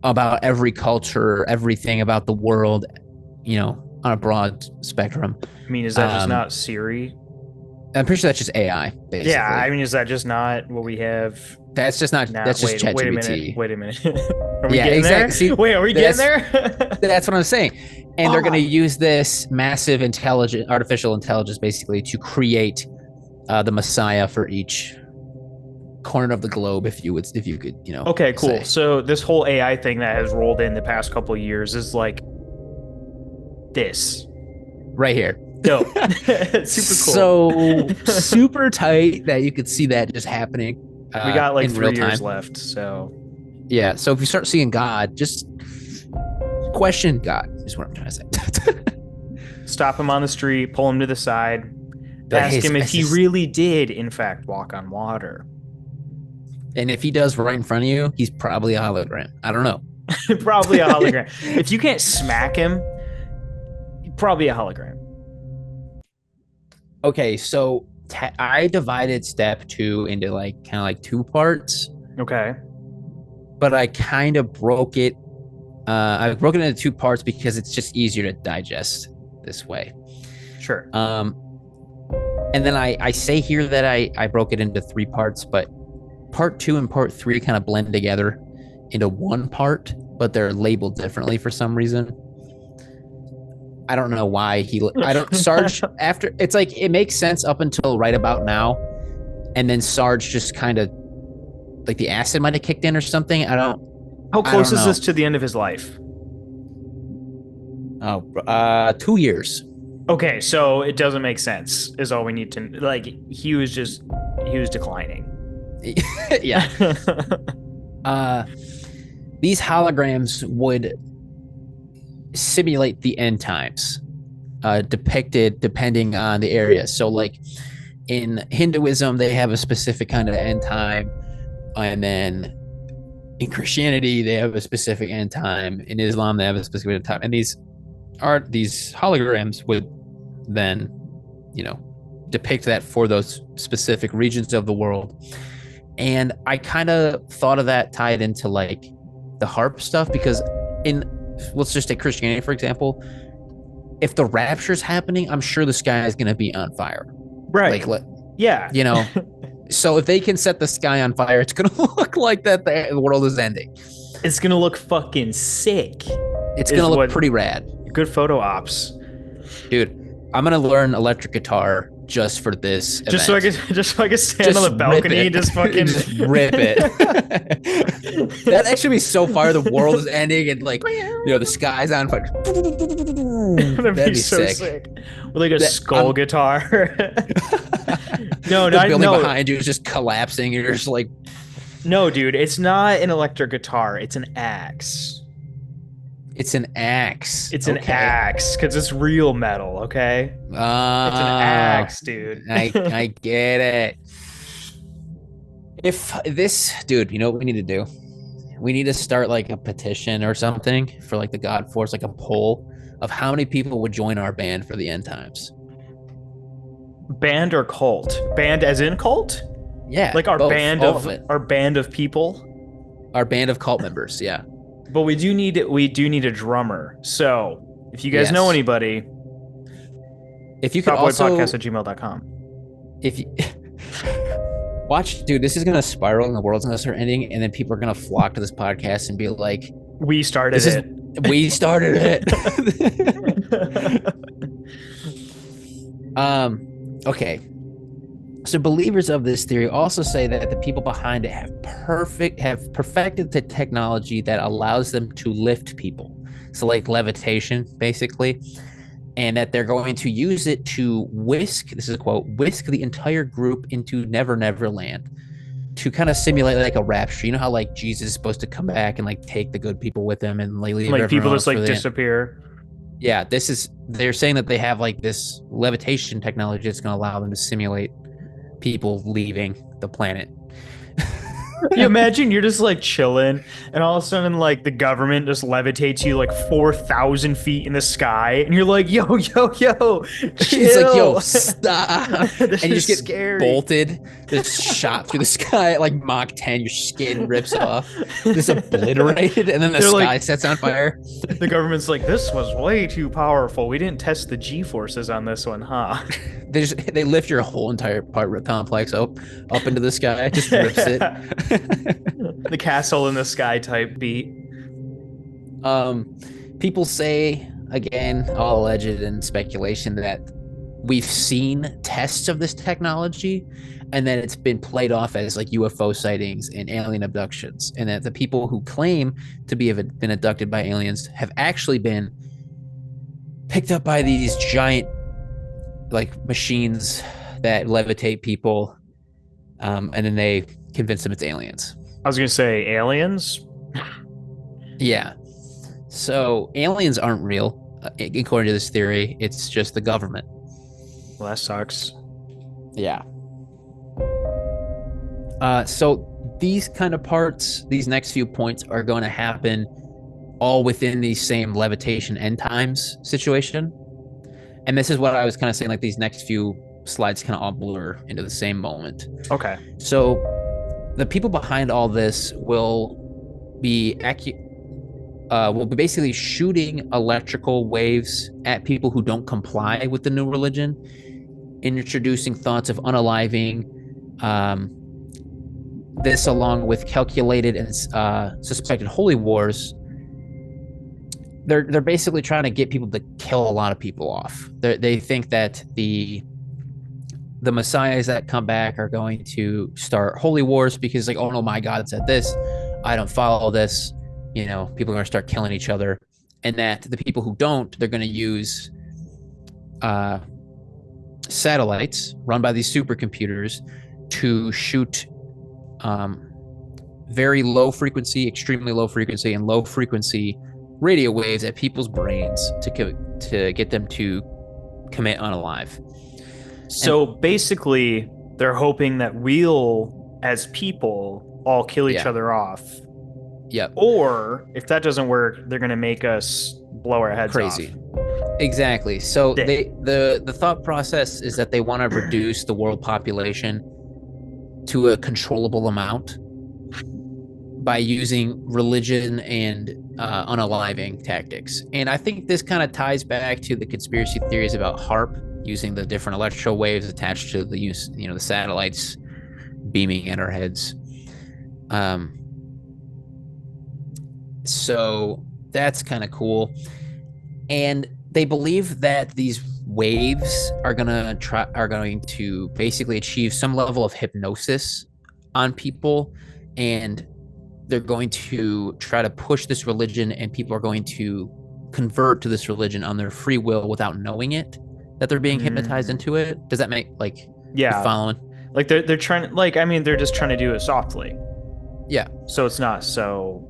about every culture, everything about the world, on a broad spectrum. I mean, is that just not Siri? I'm pretty sure that's just AI, basically. Yeah, I mean, is that just not what we have? That's just not. That's just ChatGPT. Wait a minute. Are we getting there? See, wait, are we getting there? That's what I'm saying. And they're going to use this massive artificial intelligence, basically, to create the Messiah for each corner of the globe, if you could, Okay, cool. say. So this whole AI thing that has rolled in the past couple of years is like this right here. Dope. Super cool. So super tight that you could see that just happening. We got like 3 years left, so Yeah. So if you start seeing God, just question God is what I'm trying to say. Stop him on the street, pull him to the side, ask him if he really did, in fact, walk on water. And if he does right in front of you, he's probably a hologram. I don't know. Probably a hologram. If you can't smack him, probably a hologram. Okay, so I divided step 2 into like kind of like 2 parts. Okay. But I kind of broke it. I broke it into 2 parts because it's just easier to digest this way. Sure. And then I say here that I broke it into 3 parts, but part 2 and part 3 kind of blend together into 1 part, but they're labeled differently for some reason. I don't know why Sarge after it's like it makes sense up until right about now, and then Sarge just kind of like the acid might have kicked in or something. How close is this to the end of his life? 2 years. Okay, so it doesn't make sense. Is all we need to like. He was declining. Yeah. These holograms would simulate the end times, depicted depending on the area. So like in Hinduism, they have a specific kind of end time. And then in Christianity, they have a specific end time. In Islam, they have a specific end time. And these holograms would then, depict that for those specific regions of the world. And I kind of thought of that tied into like the HAARP stuff, because let's just take Christianity, for example. If the rapture's happening, I'm sure the sky is going to be on fire. Right. Like, yeah. So if they can set the sky on fire, it's going to look like that the world is ending. It's going to look fucking sick. It's going to look pretty rad. Good photo ops. Dude, I'm going to learn electric guitar just for this event. Just so I can stand on the balcony and just fucking rip it. That'd actually be so fire. The world is ending and like the sky's on fire. That'd be so sick. With like a skull guitar. The building behind you is just collapsing and you're just like, no, dude, it's not an electric guitar, it's an axe. It's an axe. It's an axe because it's real metal, okay? It's an axe, dude. I get it. If this, dude, you know what we need to do? We need to start like a petition or something for like the God Force, like a poll of how many people would join our band for the end times. Band or cult? Band as in cult? Yeah. Like our band of people? Our band of cult members, yeah. But we do need a drummer. So if you guys know anybody, if you could also podcast@gmail.com. If you watch, dude, this is gonna spiral and the world's gonna start ending, and then people are gonna flock to this podcast and be like, "We started it. We started it." Okay. So believers of this theory also say that the people behind it have perfected the technology that allows them to lift people. So like levitation, basically. And that they're going to use it to whisk the entire group into Never Never Land to kind of simulate like a rapture. You know how like Jesus is supposed to come back and like take the good people with him and like leave people just like disappear. Yeah, they're saying that they have like this levitation technology that's going to allow them to simulate people leaving the planet. You imagine you're just like chilling and all of a sudden like the government just levitates you like 4,000 feet in the sky and you're like, yo, chill. It's like, yo, stop. And you just get scary. Bolted, just shot through the sky at like Mach 10, your skin rips off, just obliterated, and then the sky sets on fire. The government's like, this was way too powerful. We didn't test the G-forces on this one, huh? They lift your whole entire apartment complex up into the sky, just rips it. The castle in the sky type beat. People say, again, all alleged and speculation, that we've seen tests of this technology and then it's been played off as like UFO sightings and alien abductions, and that the people who claim to have been abducted by aliens have actually been picked up by these giant like machines that levitate people, and then they convince them it's aliens. I was gonna say aliens. Yeah. So aliens aren't real, according to this theory. It's just the government. Well, that sucks. Yeah. So these kind of parts, these next few points are going to happen all within the same levitation end times situation. And this is what I was kind of saying, like these next few slides kind of all blur into the same moment. Okay. So the people behind all this will be basically shooting electrical waves at people who don't comply with the new religion, introducing thoughts of unaliving, this along with calculated and suspected holy wars. They're basically trying to get people to kill a lot of people off. They think that the messiahs that come back are going to start holy wars because, like, oh no, my God said this, I don't follow this. You know, people are going to start killing each other, and that the people who don't, they're going to use satellites run by these supercomputers to shoot very low frequency, extremely low frequency, and low frequency radio waves at people's brains to get them to commit unalive. So basically, they're hoping that we'll, as people, all kill each other off. Yep. Or if that doesn't work, they're going to make us blow our heads crazy off. Exactly. So the thought process is that they want to reduce the world population to a controllable amount by using religion and unaliving tactics. And I think this kind of ties back to the conspiracy theories about HAARP, using the different electro waves attached to the satellites beaming at our heads. So that's kind of cool. And they believe that these waves are going to basically achieve some level of hypnosis on people, and they're going to try to push this religion, and people are going to convert to this religion on their free will without knowing it, that they're being hypnotized into it. Does that make, like, yeah, following? Like they're trying, like, I mean, they're just trying to do it softly. Yeah. So it's not so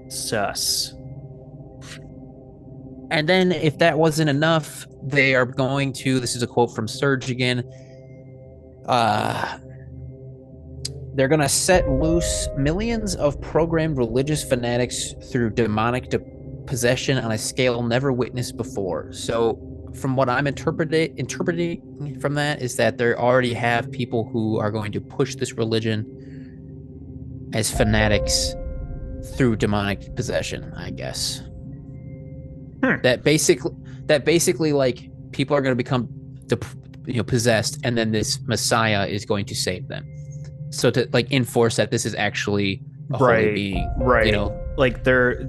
sus. And then if that wasn't enough, they are going to, this is a quote from Surge again, they're going to set loose millions of programmed religious fanatics through demonic possession on a scale never witnessed before. So from what I'm interpreting from that is that they already have people who are going to push this religion as fanatics through demonic possession, I guess. That basically like people are going to become possessed, and then this Messiah is going to save them. So to like enforce that this is actually a holy being, right? Like they're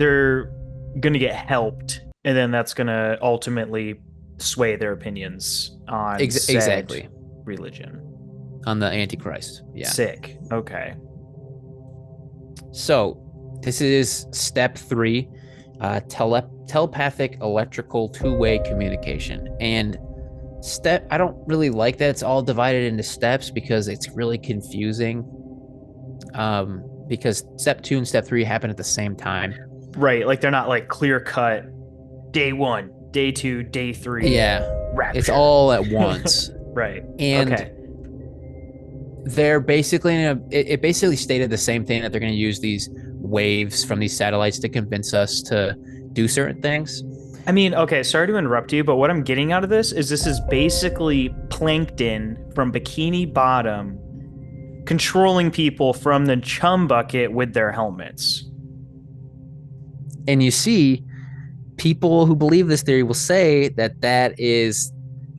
going to get helped, and then that's going to ultimately sway their opinions on exactly religion, on the Antichrist. Yeah. Sick. Okay. So this is step 3, telepathic electrical two-way communication. And I don't really like that it's all divided into steps because it's really confusing. Because step 2 and step 3 happen at the same time. Right. Like they're not like clear cut. Day 1, day 2, day 3. Yeah. Rapture. It's all at once. Right. And they're basically it basically stated the same thing, that they're going to use these waves from these satellites to convince us to do certain things. I mean, okay, sorry to interrupt you, but what I'm getting out of this is basically Plankton from Bikini Bottom controlling people from the chum bucket with their helmets. And you see, people who believe this theory will say that that is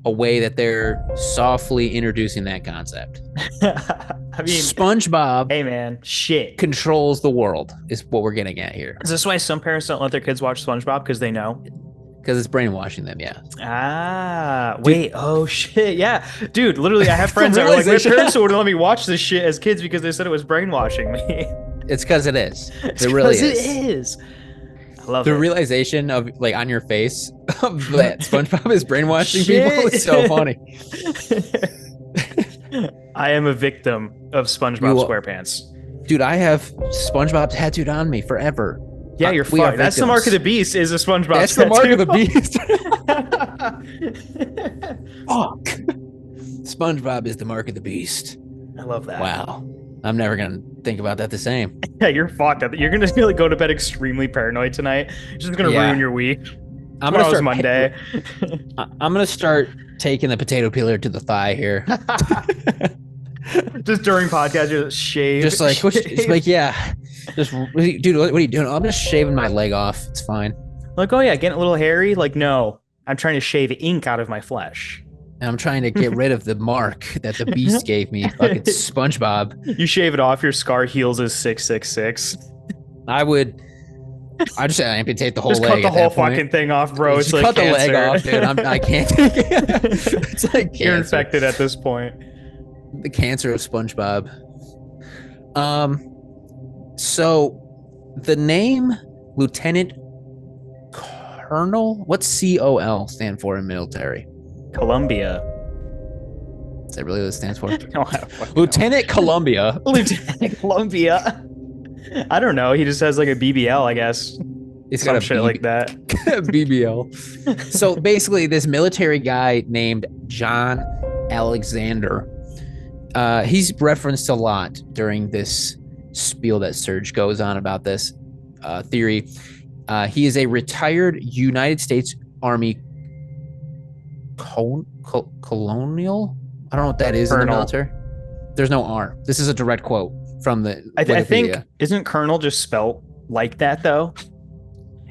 a way that they're softly introducing that concept. I mean, SpongeBob, hey man, shit, controls the world is what we're getting at here. Is this why some parents don't let their kids watch SpongeBob? Because they know? Because it's brainwashing them, yeah. Ah, wait, oh shit, yeah. Dude, literally, I have friends that were like, my parents wouldn't let me watch this shit as kids because they said it was brainwashing me. It's because it is. It really is. It is. I love the realization of, like, on your face of that SpongeBob is brainwashing people is so funny. I am a victim of SpongeBob SquarePants. Dude, I have SpongeBob tattooed on me forever. Yeah, you're fucked. That's the mark of the beast. Is a SpongeBob. That's tattoo. The mark of the beast. Fuck. SpongeBob is the mark of the beast. I love that. Wow. I'm never gonna think about that the same. Yeah, you're fucked. You're gonna really go to bed extremely paranoid tonight. It's just gonna ruin your week. I'm gonna start Monday. I'm gonna start taking the potato peeler to the thigh here. Just during podcast, just shave. Just like, it's like, yeah. Just, dude, what are you doing? I'm just shaving my leg off. It's fine. Like, oh yeah, getting a little hairy. Like, no, I'm trying to shave ink out of my flesh. And I'm trying to get rid of the mark that the beast gave me. Fucking SpongeBob. You shave it off, your scar heals as 666. I just amputate the whole just leg. Cut the whole fucking thing off, bro. It's like cut cancer. The leg off, dude. I can't take it. It's like cancer. You're infected at this point. The cancer of SpongeBob. So the name Lieutenant Colonel, what's COL stand for in military? Columbia. Is that really what it stands for? No, Lieutenant Columbia. Lieutenant Columbia. I don't know. He just has like a BBL, I guess. It's got a shit like that. BBL. So basically, this military guy named John Alexander, he's referenced a lot during this spiel that Serge goes on about this theory. He is a retired United States Army colonial. I don't know what that is. Colonel. In the military. There's no R. This is a direct quote from the. I think isn't Colonel just spelt like that though?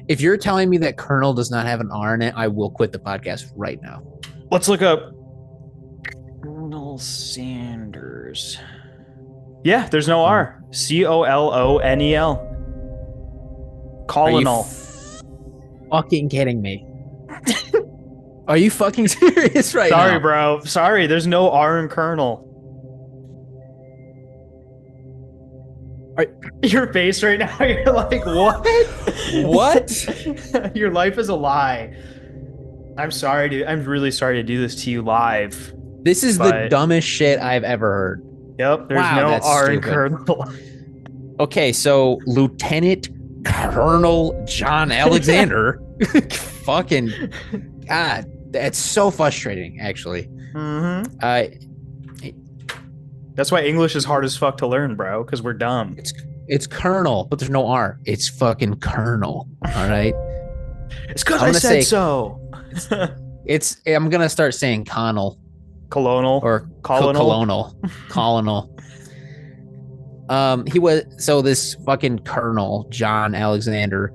If you're telling me that Colonel does not have an R in it, I will quit the podcast right now. Let's look up Colonel Sanders. Yeah, there's no R. COLONEL. Colonel. Fucking kidding me? Are you fucking serious right now? Sorry, bro. Sorry, there's no R in Colonel. Your face right now, you're like, what? What? Your life is a lie. I'm sorry, dude. I'm really sorry to do this to you live. This is the dumbest shit I've ever heard. Yep, there's no R in Colonel. Okay, so Lieutenant Colonel John Alexander. Fucking God, that's so frustrating, actually. Mm-hmm. That's why English is hard as fuck to learn, bro, because we're dumb. It's Colonel, but there's no R. It's fucking Colonel. All right. It's because I said so. I'm gonna start saying Connell. Colonel or Colonel. Colonel. This fucking Colonel John Alexander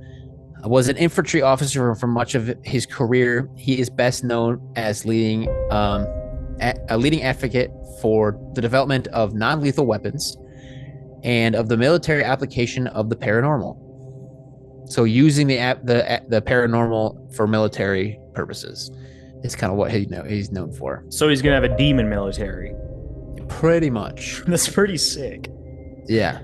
was an infantry officer for much of his career. He is best known as a leading advocate for the development of non-lethal weapons and of the military application of the paranormal. So using the paranormal for military purposes is kind of what he's known for. So he's gonna have a demon military. Pretty much. That's pretty sick. Yeah,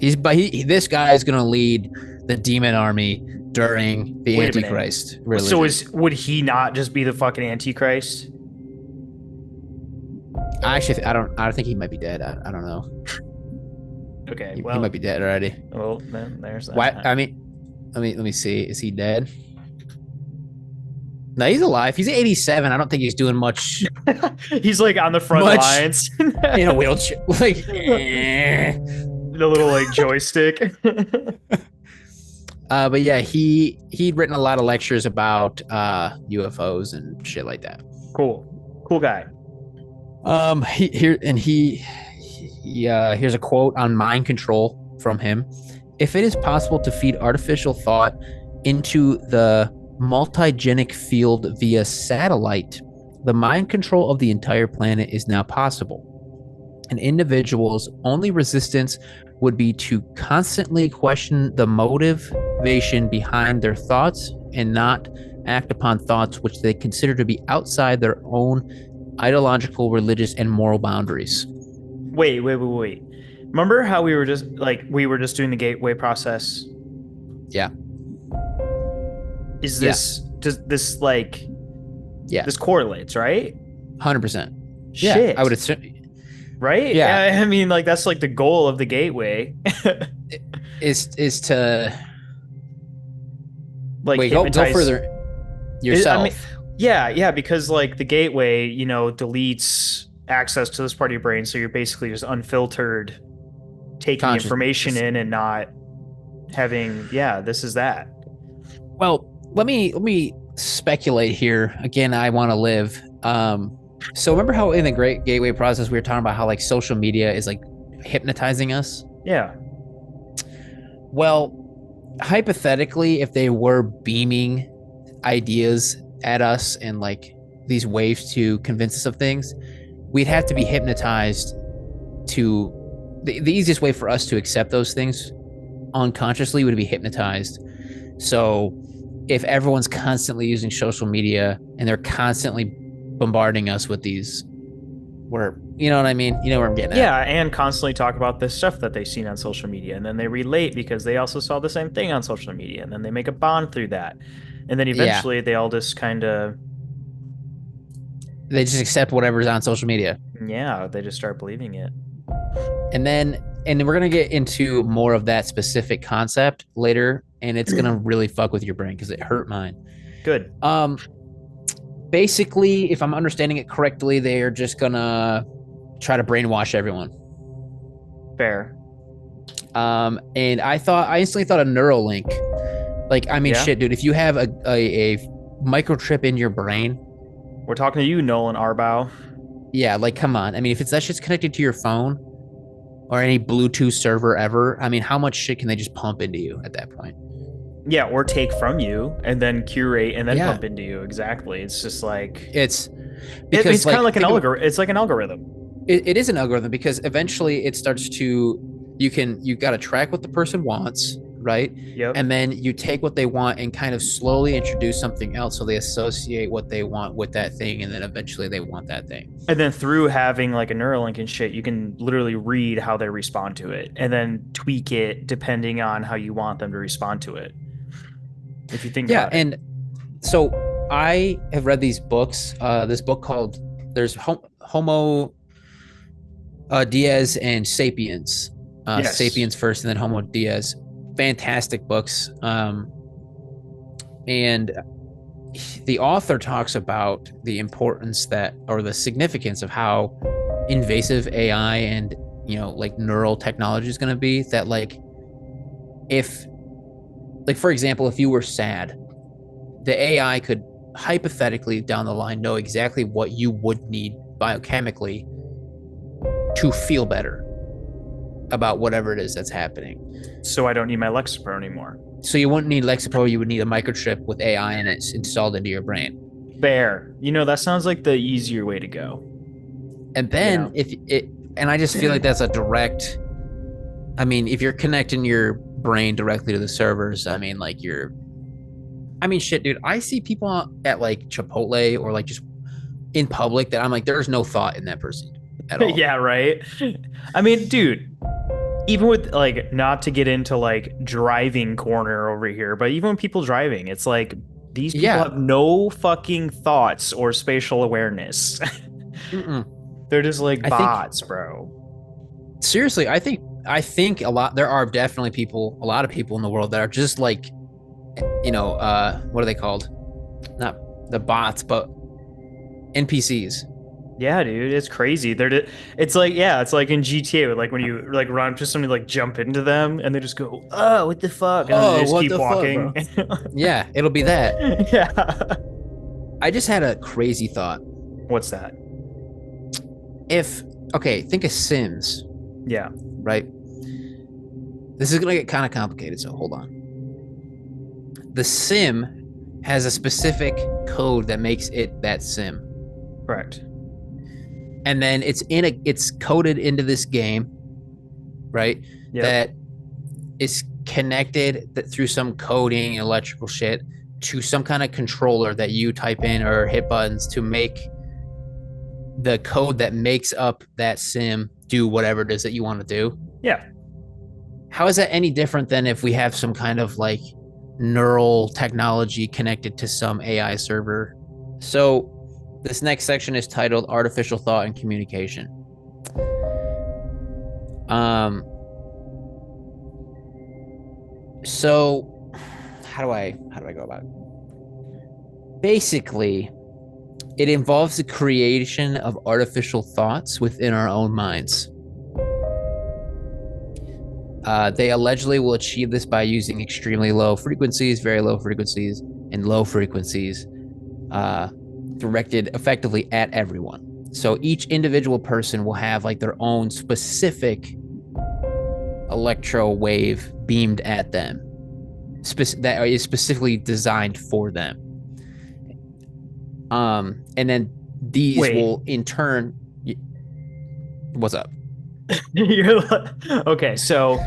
this guy is gonna lead the demon army during the Antichrist religion. So would he not just be the fucking Antichrist? I don't think he might be dead. I don't know. Okay, he might be dead already. Well, then there's that. Why? I mean, let me see. Is he dead? No, he's alive. He's 87. I don't think he's doing much. He's like on the front lines in a wheelchair, like the little like joystick. But yeah, he'd written a lot of lectures about UFOs and shit like that. Cool guy. Here's a quote on mind control from him. If it is possible to feed artificial thought into the multigenic field via satellite, the mind control of the entire planet is now possible. An individual's only resistance would be to constantly question the motivation behind their thoughts and not act upon thoughts which they consider to be outside their own ideological, religious, and moral boundaries. Wait. Remember how we were just doing the gateway process? Yeah. Is this this this correlates, right? 100%. Shit. I would assume. Right? Yeah. I mean, like that's like the goal of the gateway. is to like wait, go hypnotize. further yourself. I mean, yeah, because like the gateway, deletes access to this part of your brain, so you're basically just unfiltered taking information in and not having, this is that. Well, let me speculate here. Again, I want to live. So remember how in the Great Gateway process we were talking about how like social media is like hypnotizing us? Yeah. Well, hypothetically, if they were beaming ideas at us and like these waves to convince us of things, we'd have to be hypnotized to the easiest way for us to accept those things unconsciously would be hypnotized. So if everyone's constantly using social media and they're constantly bombarding us with these, you know what I mean? You know where I'm getting at. Yeah, and constantly talk about this stuff that they've seen on social media, and then they relate because they also saw the same thing on social media, and then they make a bond through that. And then eventually they all just kind of... They just accept whatever's on social media. Yeah, they just start believing it. And we're going to get into more of that specific concept later, and it's going to really fuck with your brain because it hurt mine. Good. Basically, if I'm understanding it correctly, they are just going to try to brainwash everyone. Fair. And I instantly thought of Neuralink. Like, I mean, shit, dude, if you have a microchip in your brain. We're talking to you, Nolan Arbaugh. Yeah, like, come on. I mean, if that shit's connected to your phone or any Bluetooth server ever, I mean, how much shit can they just pump into you at that point? Yeah, or take from you and then curate and then pump into you. Exactly. It's just like... It's kind of like an algorithm. It's like an algorithm. It is an algorithm because eventually it starts to... You got to track what the person wants, right? Yep. And then you take what they want and kind of slowly introduce something else so they associate what they want with that thing, and then eventually they want that thing. And then through having like a Neuralink and shit, you can literally read how they respond to it and then tweak it depending on how you want them to respond to it. If you think about it. And so I have read these books. This book called there's Homo Deus and Sapiens. Yes. Sapiens first and then Homo Deus. Fantastic books. And the author talks about the importance or the significance of how invasive AI and, like neural technology is going to be. That for example, if you were sad, the AI could hypothetically down the line know exactly what you would need biochemically to feel better about whatever it is that's happening. So I don't need my Lexapro anymore. So you wouldn't need Lexapro, you would need a microchip with AI and it's installed into your brain. Fair. That sounds like the easier way to go. And then I just feel like that's a direct... I mean, if you're connecting your brain directly to the servers, I mean, shit, dude, I see people at like Chipotle or like just in public that I'm like, there's no thought in that person at all. Yeah, right. I mean, dude, even with like, not to get into like driving corner over here, but even when people driving, it's like these people have no fucking thoughts or spatial awareness. They're just like bots, bro. Seriously, I think there are definitely a lot of people in the world that are just like, what are they called? Not the bots, but NPCs. Yeah, dude, it's crazy. It's like in GTA, like when you like run up to somebody, like jump into them, and they just go, "Oh, what the fuck?" And they just keep walking. Yeah, it'll be that. Yeah. I just had a crazy thought. What's that? Think of Sims. Yeah. Right? This is going to get kind of complicated, so hold on. The sim has a specific code that makes it that sim. Correct. And then it's coded into this game, right? Yep. That is connected through some coding, electrical shit, to some kind of controller that you type in or hit buttons to make the code that makes up that sim do whatever it is that you want to do. Yeah. How is that any different than if we have some kind of like neural technology connected to some AI server? So this next section is titled Artificial Thought and Communication. So how do I go about it? Basically, it involves the creation of artificial thoughts within our own minds. They allegedly will achieve this by using extremely low frequencies, very low frequencies, and low frequencies directed effectively at everyone. So each individual person will have like their own specific electro wave beamed at them that is specifically designed for them. And then these will in turn. What's up? You're like, okay, so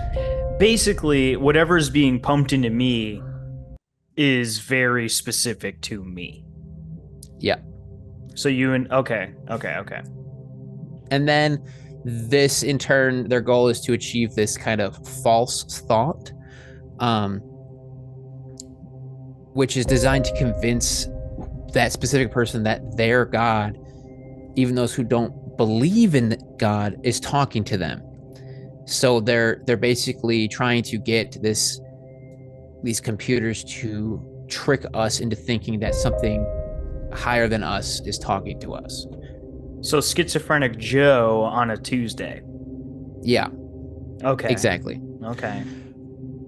basically whatever's being pumped into me is very specific to me. Yeah. So okay. And then this in turn, their goal is to achieve this kind of false thought, which is designed to convince that specific person that their God, even those who don't believe in God, is talking to them. So they're basically trying to get these computers to trick us into thinking that something higher than us is talking to us. So schizophrenic Joe on a Tuesday. Yeah. Okay. Exactly. Okay.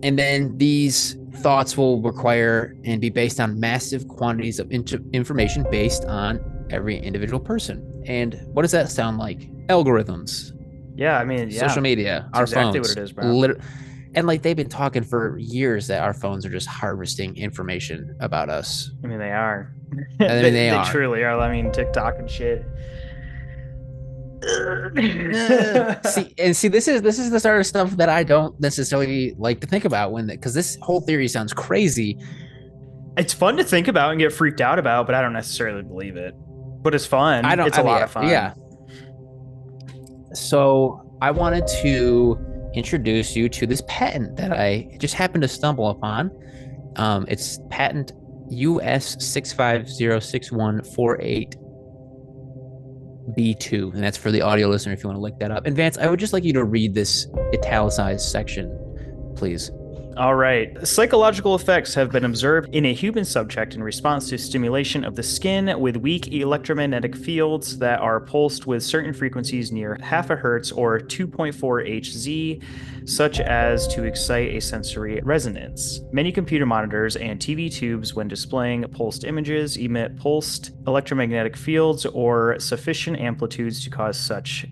And then these thoughts will require and be based on massive quantities of information based on every individual person. And what does that sound like? Algorithms. Yeah, I mean, social media, our exactly phones. What it is, bro. And like they've been talking for years that our phones are just harvesting information about us. I mean, they are. I mean, they are. They truly are. I mean, TikTok and shit. see, this is the sort of stuff that I don't necessarily like to think about because this whole theory sounds crazy. It's fun to think about and get freaked out about, but I don't necessarily believe it. But it's fun. It's a lot of fun. Yeah. So I wanted to introduce you to this patent that I just happened to stumble upon. It's patent US 6506148. B2, and that's for the audio listener if you want to look that up. And Vance, I would just like you to read this italicized section, please. All right. Psychological effects have been observed in a human subject in response to stimulation of the skin with weak electromagnetic fields that are pulsed with certain frequencies near half a hertz or 2.4 Hz, such as to excite a sensory resonance. Many computer monitors and TV tubes, when displaying pulsed images, emit pulsed electromagnetic fields or sufficient amplitudes to cause such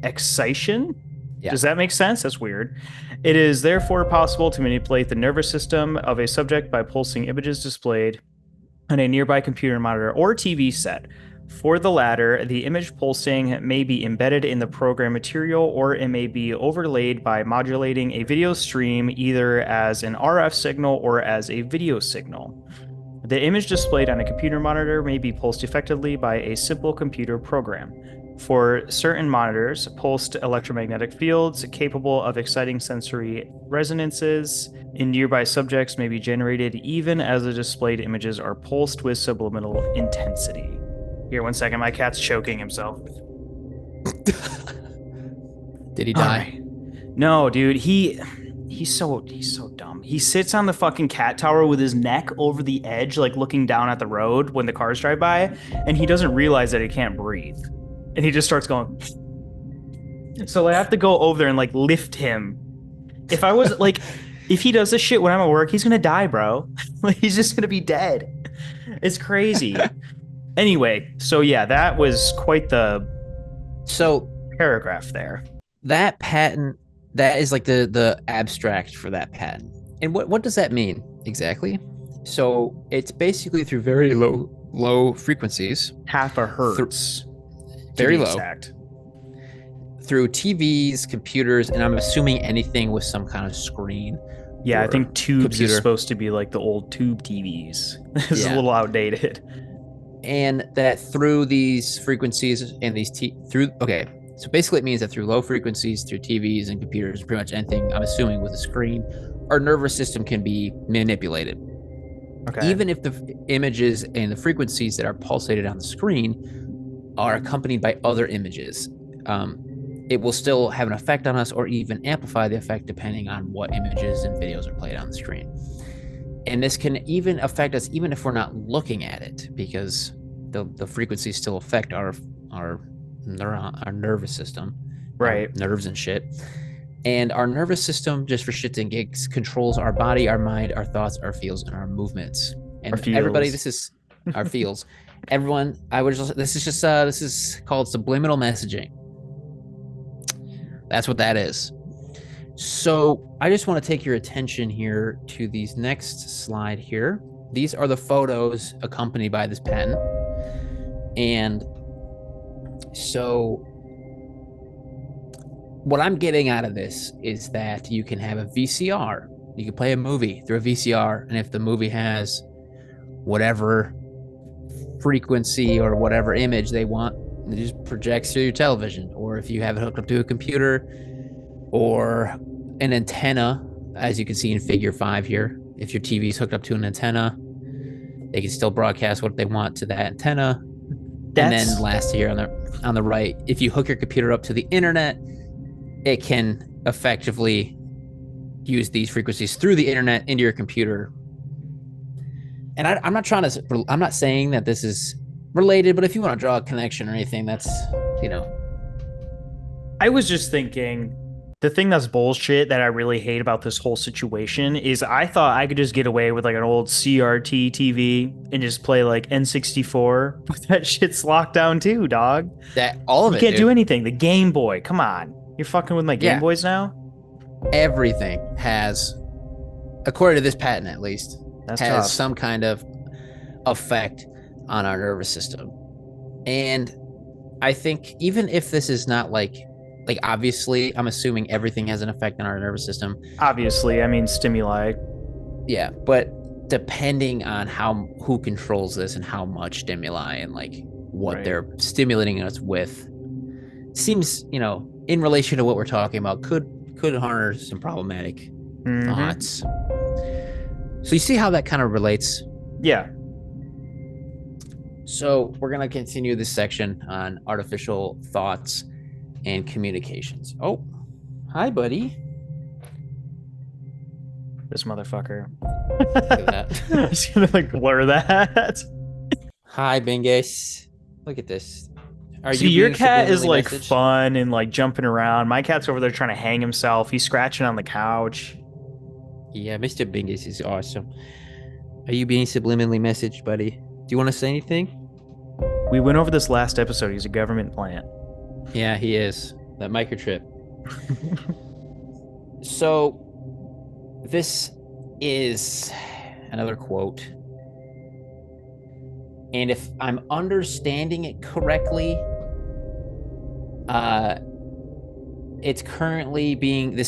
excitation. Yeah. Does that make sense? That's weird. It is therefore possible to manipulate the nervous system of a subject by pulsing images displayed on a nearby computer monitor or TV set. For the latter, the image pulsing may be embedded in the program material, or it may be overlaid by modulating a video stream either as an RF signal or as a video signal. The image displayed on a computer monitor may be pulsed effectively by a simple computer program. For certain monitors, pulsed electromagnetic fields capable of exciting sensory resonances in nearby subjects may be generated even as the displayed images are pulsed with subliminal intensity. Here, 1 second, my cat's choking himself. Did he die? Right. No, dude, he's so dumb. He sits on the fucking cat tower with his neck over the edge, like looking down at the road when the cars drive by, and he doesn't realize that he can't breathe. And he just starts going. So I have to go over there and like lift him. If I was like, if he does this shit when I'm at work, he's gonna die, bro. Like he's just gonna be dead. It's crazy. Anyway, so yeah, that was quite the paragraph there. That patent, that is like the abstract for that patent. And what does that mean exactly? So it's basically through very low frequencies, half a hertz. Very low. Exact. Through TVs, computers, and I'm assuming anything with some kind of screen. Yeah, I think tubes is supposed to be like the old tube TVs. It's a little outdated. And that through these frequencies and so basically it means that through low frequencies, through TVs and computers, pretty much anything, I'm assuming with a screen, our nervous system can be manipulated. Okay. Even if the images and the frequencies that are pulsated on the screen are accompanied by other images. it will still have an effect on us or even amplify the effect depending on what images and videos are played on the screen. And this can even affect us even if we're not looking at it, because the frequencies still affect our nervous system, right? Nerves and shit. And our nervous system, just for shits and gigs, controls our body, our mind, our thoughts, our feels, and our movements. And everybody, this is our feels. Everyone, this is called subliminal messaging. That's what that is. So I just want to take your attention here to these next slide here. These are the photos accompanied by this patent. And so what I'm getting out of this is that you can have a VCR. You can play a movie through a VCR, and if the movie has whatever frequency or whatever image they want, it just projects through your television. Or if you have it hooked up to a computer or an antenna, as you can see in figure 5 here, if your TV is hooked up to an antenna, they can still broadcast what they want to that antenna. And then last here on the right, if you hook your computer up to the internet, it can effectively use these frequencies through the internet into your computer. And I'm not saying that this is related, but if you want to draw a connection or anything, that's, I was just thinking, the thing that's bullshit that I really hate about this whole situation is I thought I could just get away with like an old CRT TV and just play like N64, but that shit's locked down too, dog. You can't do anything. The Game Boy, come on. You're fucking with my Game Boys now? Everything has, according to this patent at least, has some kind of effect on our nervous system. And I think even if this is not like obviously, I'm assuming everything has an effect on our nervous system. Obviously, I mean stimuli. Yeah, but depending on who controls this and how much stimuli and like what they're stimulating us with, seems, in relation to what we're talking about, could harness some problematic thoughts. So you see how that kind of relates? Yeah. So we're going to continue this section on artificial thoughts and communications. Oh, hi, buddy. This motherfucker. Look at that. I'm just going to blur that. Hi, Bingus. Look at this. Your cat is fun and jumping around. My cat's over there trying to hang himself. He's scratching on the couch. Yeah, Mr. Bingus is awesome. Are you being subliminally messaged, buddy? Do you want to say anything? We went over this last episode. He's a government plant. Yeah, he is. That microchip. So, this is another quote. And if I'm understanding it correctly, this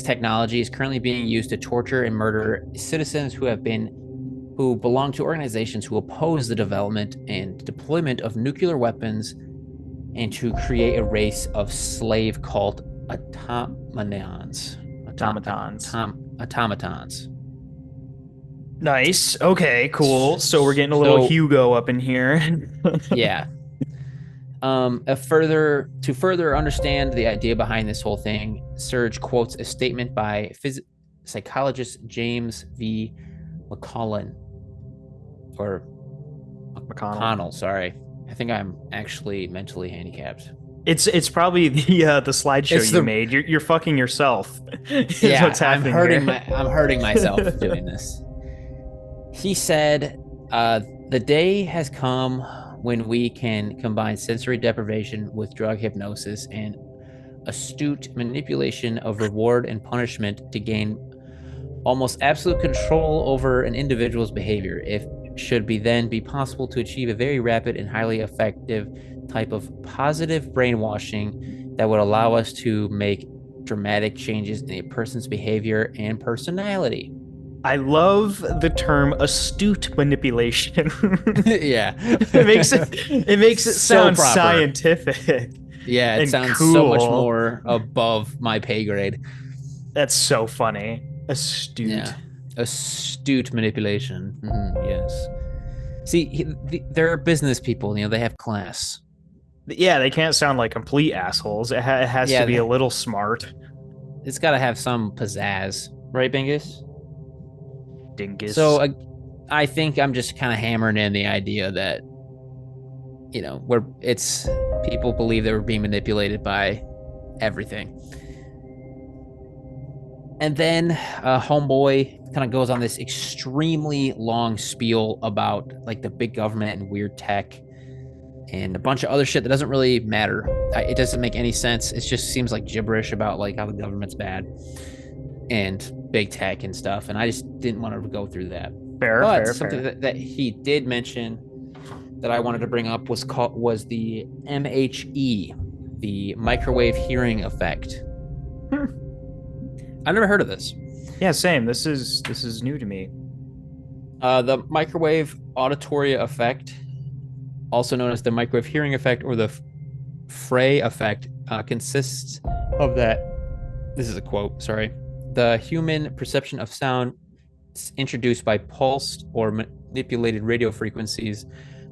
technology is currently being used to torture and murder citizens who belong to organizations who oppose the development and deployment of nuclear weapons, and to create a race of slave called automatons. Nice. Okay, cool. So we're getting a little Hugo up in here. Yeah. To further understand the idea behind this whole thing, Serge quotes a statement by psychologist James V. McConnell. Sorry, I think I'm actually mentally handicapped. It's probably the slideshow you made. You're fucking yourself. Yeah, what's happening. I'm hurting myself doing this. He said, "The day has come when we can combine sensory deprivation with drug hypnosis and astute manipulation of reward and punishment to gain almost absolute control over an individual's behavior. It should then be possible to achieve a very rapid and highly effective type of positive brainwashing that would allow us to make dramatic changes in a person's behavior and personality." I love the term astute manipulation. Yeah. It makes it sound so scientific. Yeah, it sounds cool. So much more above my pay grade. That's so funny. Astute. Yeah. Astute manipulation. Mm-hmm. Yes. See, they're business people, they have class. Yeah, they can't sound like complete assholes. It has to be a little smart. It's got to have some pizzazz, right, Bingus? Dingus. So I think I'm just kind of hammering in the idea that, you know, where it's people believe they were being manipulated by everything. And then Homeboy kind of goes on this extremely long spiel about like the big government and weird tech and a bunch of other shit that doesn't really matter. It doesn't make any sense. It just seems like gibberish about like how the government's bad and big tech and stuff. And I just didn't want to go through that. Fair. Something that he did mention that I wanted to bring up was the MHE, the microwave hearing effect. I've never heard of this. Yeah, same. This is new to me. The microwave auditory effect, also known as the microwave hearing effect or the Frey effect, consists of that. This is a quote. Sorry. The human perception of sound introduced by pulsed or manipulated radio frequencies.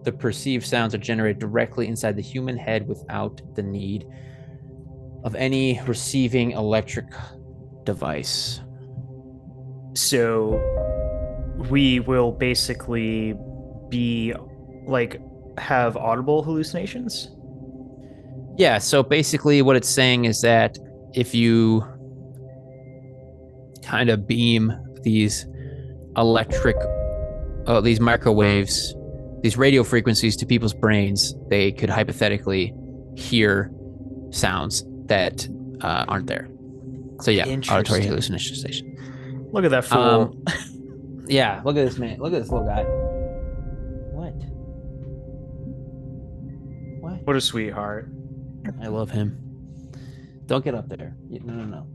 The perceived sounds are generated directly inside the human head without the need of any receiving electric device. So we will basically be like have audible hallucinations? Yeah, so basically what it's saying is that if you kind of beam these these microwaves, these radio frequencies to people's brains, they could hypothetically hear sounds that aren't there. So yeah, auditory hallucination. Look at that fool. Yeah, look at this man. Look at this little guy. What? What a sweetheart. I love him. Don't get up there. No.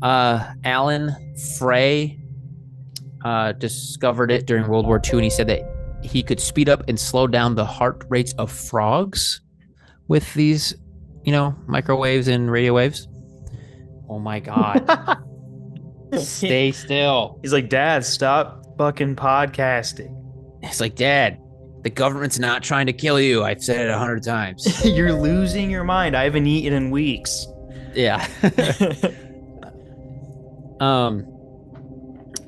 Alan Frey discovered it during World War II, and he said that he could speed up and slow down the heart rates of frogs with these, microwaves and radio waves. Oh my God. Stay still. He's like, Dad, stop fucking podcasting. It's like, Dad, the government's not trying to kill you. I've said it 100 times. You're losing your mind. I haven't eaten in weeks. Yeah.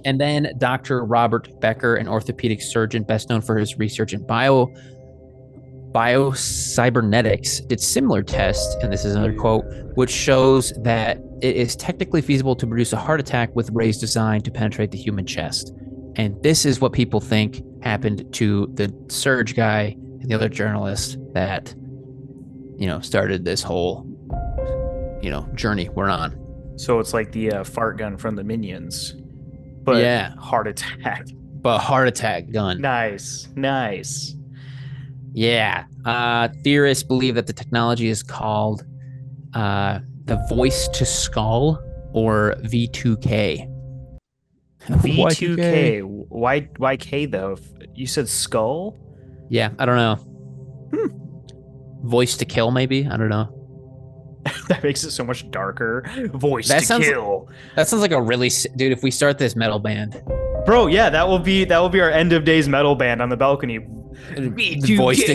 And then Dr. Robert Becker, an orthopedic surgeon best known for his research in biocybernetics, did similar tests, and this is another quote, which shows that it is technically feasible to produce a heart attack with rays designed to penetrate the human chest. And this is what people think happened to the Surge guy and the other journalist that, started this whole, journey we're on. So it's like the fart gun from the Minions. But yeah, heart attack. But heart attack gun. Nice. Yeah. Theorists believe that the technology is called the voice to skull, or V2K. V2K. Why K though? You said skull? Yeah, I don't know. Voice to kill, maybe? I don't know. That makes it so much darker. Voice to kill. That sounds like a really... Dude, if we start this metal band... Bro, yeah, that will be our end of days metal band on the balcony. V2K. Voice to...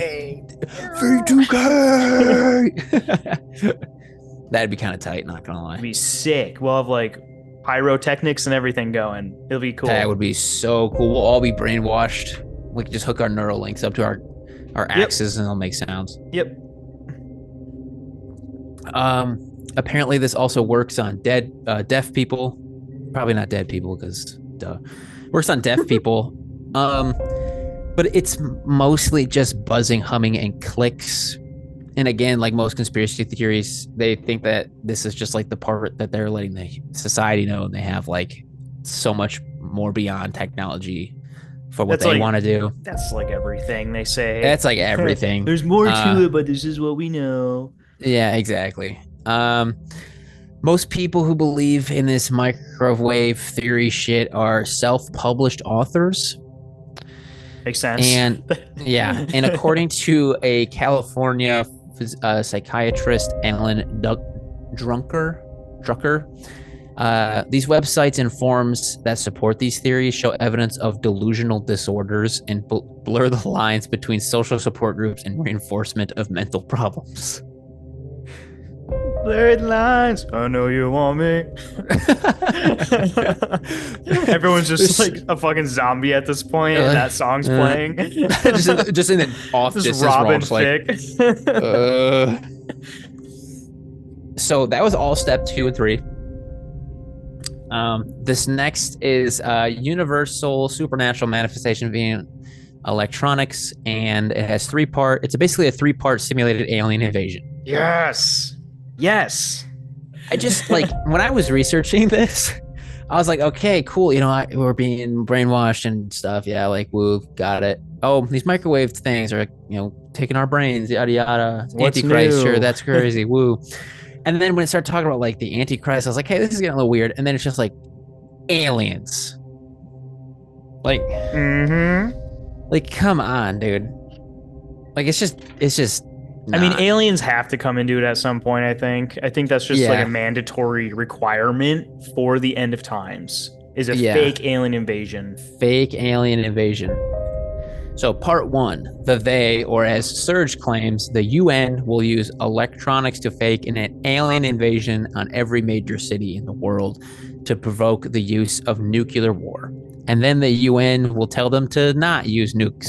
V2K! That'd be kind of tight, not gonna lie. It'd be sick. We'll have like pyrotechnics and everything going. It'll be cool. That would be so cool. We'll all be brainwashed. We can just hook our neural links up to our axes and it'll make sounds. Yep. Apparently this also works on deaf people. Probably not dead people because works on deaf people. But it's mostly just buzzing, humming, and clicks. And again, like most conspiracy theories, they think that this is just like the part that they're letting the society know, and they have like so much more beyond technology for what they want to do. That's like everything they say. That's like everything. There's more to it, but this is what we know. Yeah, exactly. Most people who believe in this microwave theory shit are self-published authors. Makes sense. And yeah, and according to a California psychiatrist, Alan Drucker, These websites and forums that support these theories show evidence of delusional disorders and blur the lines between social support groups and reinforcement of mental problems. Blurred lines. I know you want me. Everyone's just like a fucking zombie at this point, and that song's playing. just in an off just Robin Thicke. So that was all step 2 and 3. This next is universal supernatural manifestation via electronics, and it has 3-part. It's basically a 3-part simulated alien invasion. Yes. I just like when I was researching this, I was like, okay, cool. We're being brainwashed and stuff. Yeah, like woo, got it. Oh, these microwave things are taking our brains. Yada yada. What's Antichrist, new? Sure, that's crazy. Woo. And then when it started talking about like the Antichrist, I was like, hey, this is getting a little weird. And then it's just like aliens. Like, like, come on, dude. Like, it's just. Not. I mean, aliens have to come into it at some point. I think that's just like a mandatory requirement for the end of times. Is a fake alien invasion. Fake alien invasion. So part 1, they, or as Surge claims, the UN will use electronics to fake an alien invasion on every major city in the world to provoke the use of nuclear war. And then the UN will tell them to not use nukes.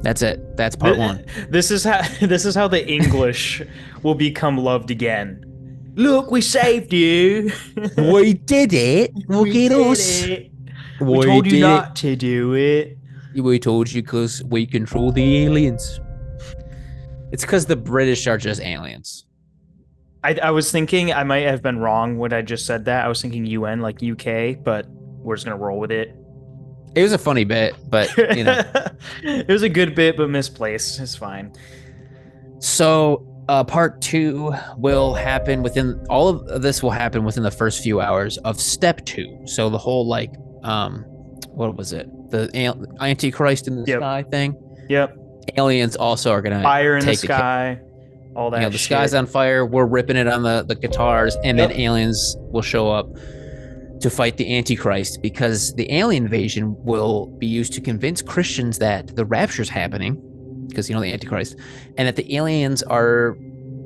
That's it. That's part 1. This is how the English will become loved again. Look, we saved you. We did it. Look at us. We told you not to do it. We told you because we control the aliens. It's because the British are just aliens. I was thinking, I might have been wrong when I just said that. I was thinking UN, like UK, but we're just going to roll with it. It was a funny bit, but, It was a good bit, but misplaced. It's fine. So, part 2 will happen all of this will happen within the first few hours of step 2. So the whole, like, what was it? The Antichrist in the sky thing? Yep. Aliens also are going to fire in the sky, all that the sky's on fire. We're ripping it on the guitars, and then aliens will show up to fight the Antichrist, because the alien invasion will be used to convince Christians that the rapture's happening, because the Antichrist, and that the aliens are,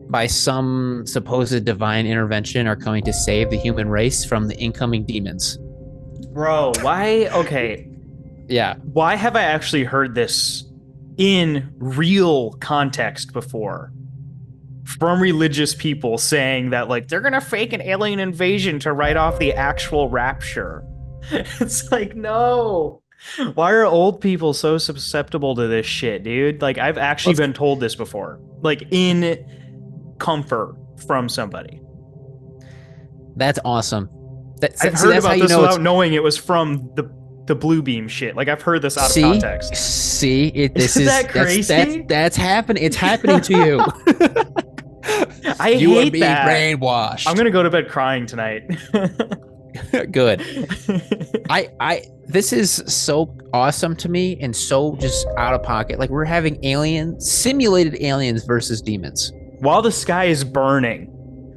by some supposed divine intervention, are coming to save the human race from the incoming demons. Bro, why? Okay. Yeah. Why have I actually heard this in real context before? From religious people saying that, like, they're gonna fake an alien invasion to write off the actual rapture. It's like, no. Why are old people so susceptible to this shit, dude? Like, I've actually been told this before, like, in comfort from somebody. That's awesome. I've heard about this without knowing it was from the Blue Beam shit. Like, I've heard this out of context. Isn't that crazy? That's happening. It's happening to you. You hate are being brainwashed. I'm gonna go to bed crying tonight. Good. This is so awesome to me and so just out of pocket. Like, we're having simulated aliens versus demons. While the sky is burning.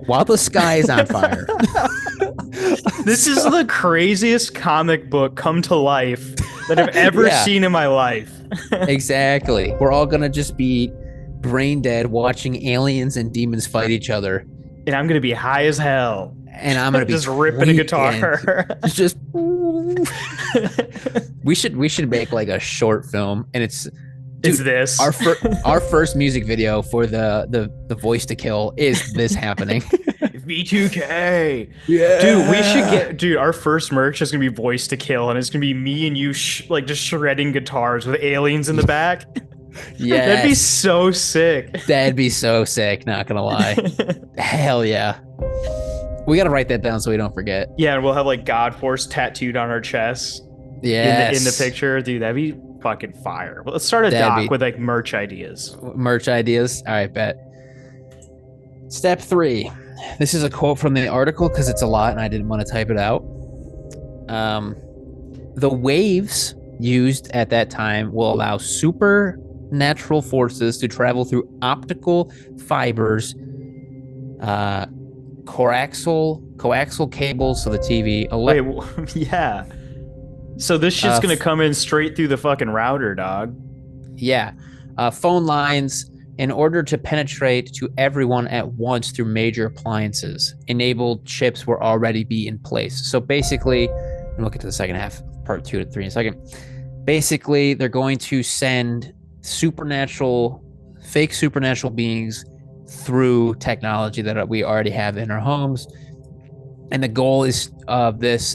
While the sky is on fire. This is the craziest comic book come to life that I've ever seen in my life. Exactly. We're all gonna just be brain dead watching aliens and demons fight each other. And I'm gonna be high as hell. And I'm gonna be just ripping a guitar. Just we should make like a short film, and it's this our first music video for the Voice to Kill is this happening. V2K. Yeah. Dude, our first merch is gonna be Voice to Kill, and it's gonna be me and you like just shredding guitars with aliens in the back. Yeah, that'd be so sick. That'd be so sick, not gonna lie. Hell yeah. We gotta write that down so we don't forget. Yeah, and we'll have like God Force tattooed on our chests. Yeah. In the picture. Dude, that'd be fucking fire. Well, let's start a doc with like merch ideas. All right, bet. Step 3. This is a quote from the article because it's a lot and I didn't want to type it out. The waves used at that time will allow supernatural forces to travel through optical fibers, coaxial cables to the TV. Wait, yeah. So this shit's gonna come in straight through the fucking router, dog. Yeah. Phone lines in order to penetrate to everyone at once through major appliances. Enabled chips will already be in place. So basically, and we'll get to the second half, part 2 to 3 in a second. Basically, they're going to send fake supernatural beings through technology that we already have in our homes. And the goal of this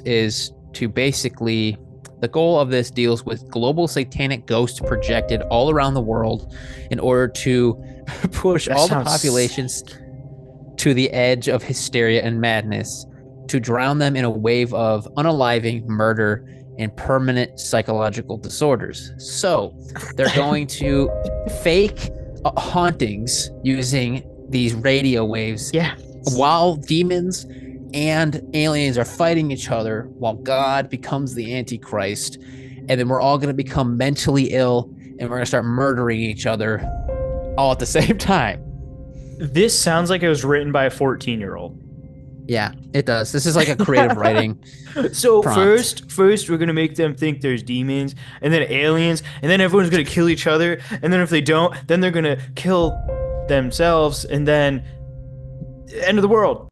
deals with global satanic ghosts projected all around the world in order to push the populations to the edge of hysteria and madness, to drown them in a wave of unaliving, murder, and permanent psychological disorders. So they're going to fake hauntings using these radio waves. Yeah. While demons and aliens are fighting each other, while God becomes the Antichrist, and then we're all going to become mentally ill, and we're going to start murdering each other all at the same time. This sounds like it was written by a 14-year-old. Yeah, it does. This is like a creative writing. So prompt. first we're gonna make them think there's demons, and then aliens, and then everyone's gonna kill each other, and then if they don't, then they're gonna kill themselves, and then end of the world.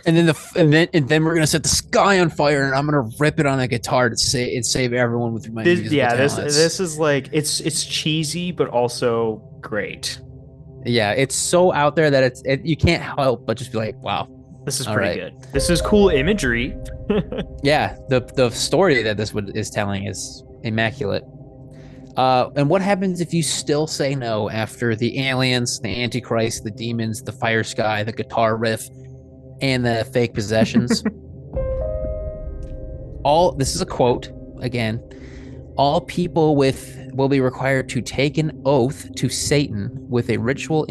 And then we're gonna set the sky on fire, and I'm gonna rip it on a guitar to save everyone with my musical talents. This is like it's cheesy but also great. Yeah, it's so out there that you can't help but just be like, wow. This is pretty good. This is cool imagery. Yeah, the story that this is telling is immaculate. And what happens if you still say no after the aliens, the Antichrist, the demons, the fire sky, the guitar riff, and the fake possessions? This is a quote again. All people will be required to take an oath to Satan with a ritual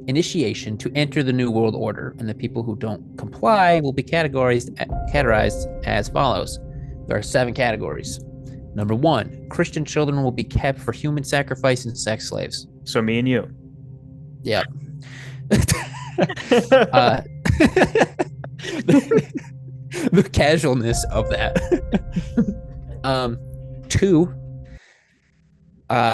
initiation to enter the New World Order, and the people who don't comply will be categorized as follows. There are 7 categories. Number 1, Christian children will be kept for human sacrifice and sex slaves. So me and you. Yep. The casualness of that. 2,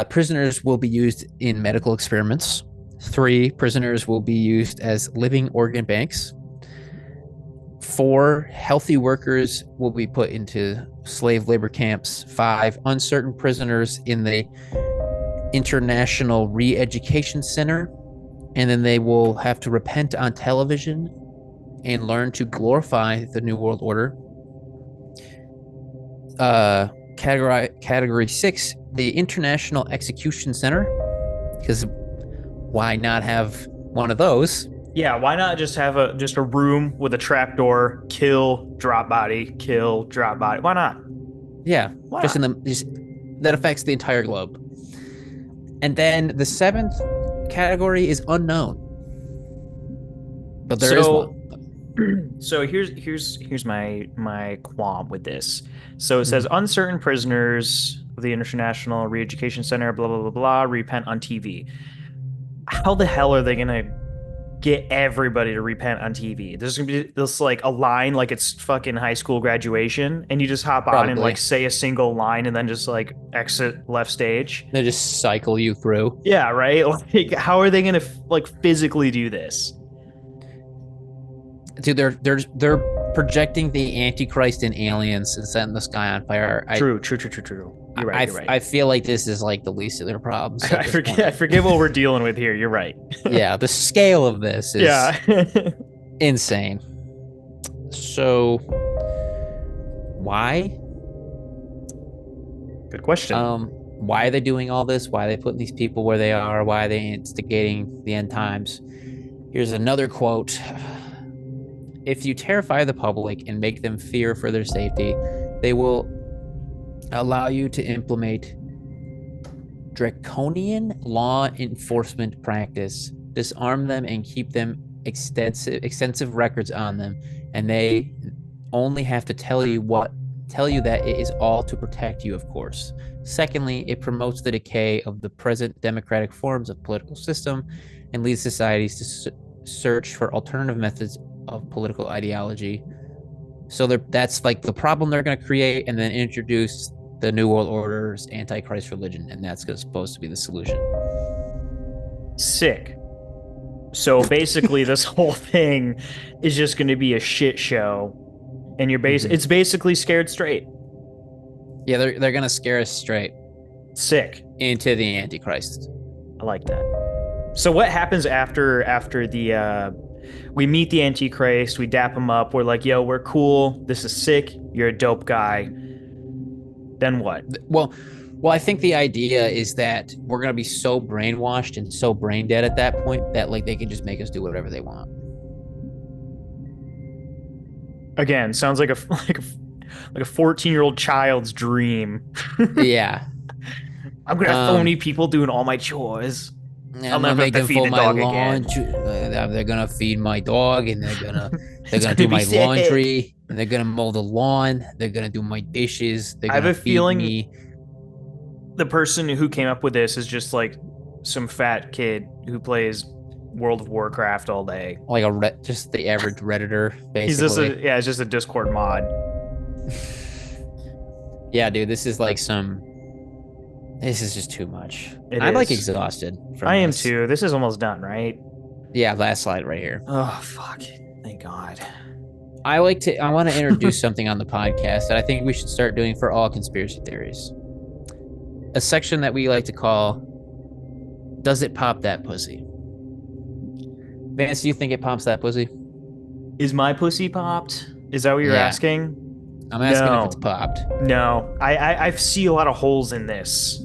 prisoners will be used in medical experiments. 3, prisoners will be used as living organ banks. 4, healthy workers will be put into slave labor camps. 5, uncertain prisoners in the International Re-Education Center. And then they will have to repent on television and learn to glorify the New World Order. Category 6, the International Execution Center, because why not have one of those? Yeah, why not just have a room with a trapdoor, kill, drop body, kill, drop body? Why not? Yeah, that affects the entire globe. And then the 7th category is unknown, but there is one. So here's my qualm with this. So it says uncertain prisoners of the International Re-Education Center, blah blah blah blah, repent on TV. How the hell are they gonna get everybody to repent on TV? There's gonna be this like a line like it's fucking high school graduation, and you just hop on and like say a single line and then just like exit left stage. They just cycle you through. Yeah, right. Like, how are they gonna like physically do this? Dude, they're projecting the Antichrist and aliens and setting the sky on fire. True. You're right. I feel like this is like the least of their problems. I forget what we're dealing with here. You're right. Yeah, the scale of this is insane. So, why? Good question. Why are they doing all this? Why are they putting these people where they are? Why are they instigating the end times? Here's another quote. If you terrify the public and make them fear for their safety, they will allow you to implement draconian law enforcement practice, disarm them, and keep them extensive records on them, and they only have to tell you that it is all to protect you, of course. Secondly, it promotes the decay of the present democratic forms of political system and leads societies search for alternative methods of political ideology. So that's like the problem they're going to create, and then introduce the New World Order's Antichrist religion, and that's supposed to be the solution. Sick. So basically, this whole thing is just going to be a shit show, and it's basically Scared Straight. Yeah, they're going to scare us straight. Sick. Into the Antichrist. I like that. So what happens after the we meet the Antichrist, we dap him up, we're like, yo, we're cool, this is sick, you're a dope guy. Then what? Well, I think the idea is that we're going to be so brainwashed and so brain dead at that point that like they can just make us do whatever they want. Again, sounds like a 14-year-old child's dream. Yeah. I'm going to have phony people doing all my chores. I'll never have to feed the dog again. They're gonna feed my dog, and they're gonna do my laundry, and they're gonna mow the lawn. They're gonna do my dishes. I have a feeling the person who came up with this is just like some fat kid who plays World of Warcraft all day, like just the average Redditor. Basically, it's just a Discord mod. Yeah, dude, this is just too much. I'm like exhausted. I am too. This is almost done, right? Yeah, last slide right here. Oh, fuck. Thank God. I want to introduce something on the podcast that I think we should start doing for all conspiracy theories. A section that we like to call, Does It Pop That Pussy? Vance, do you think it pops that pussy? Is my pussy popped? Is that what you're asking? I'm asking if it's popped. No. I see a lot of holes in this.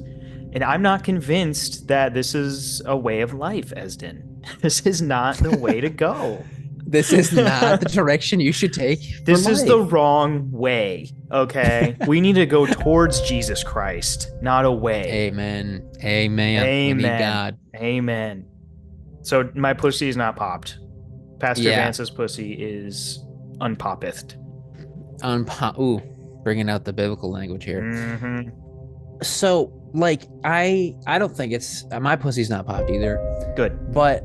And I'm not convinced that this is a way of life, Esden. This is not the way to go. This is not the direction you should take. This is the wrong way, okay? We need to go towards Jesus Christ, not away. Amen. Amen. God. Amen. So my pussy is not popped. Pastor Vance's pussy is unpoppithed. Ooh, bringing out the biblical language here. Mm-hmm. So, like, I don't think my pussy's not popped either. Good. But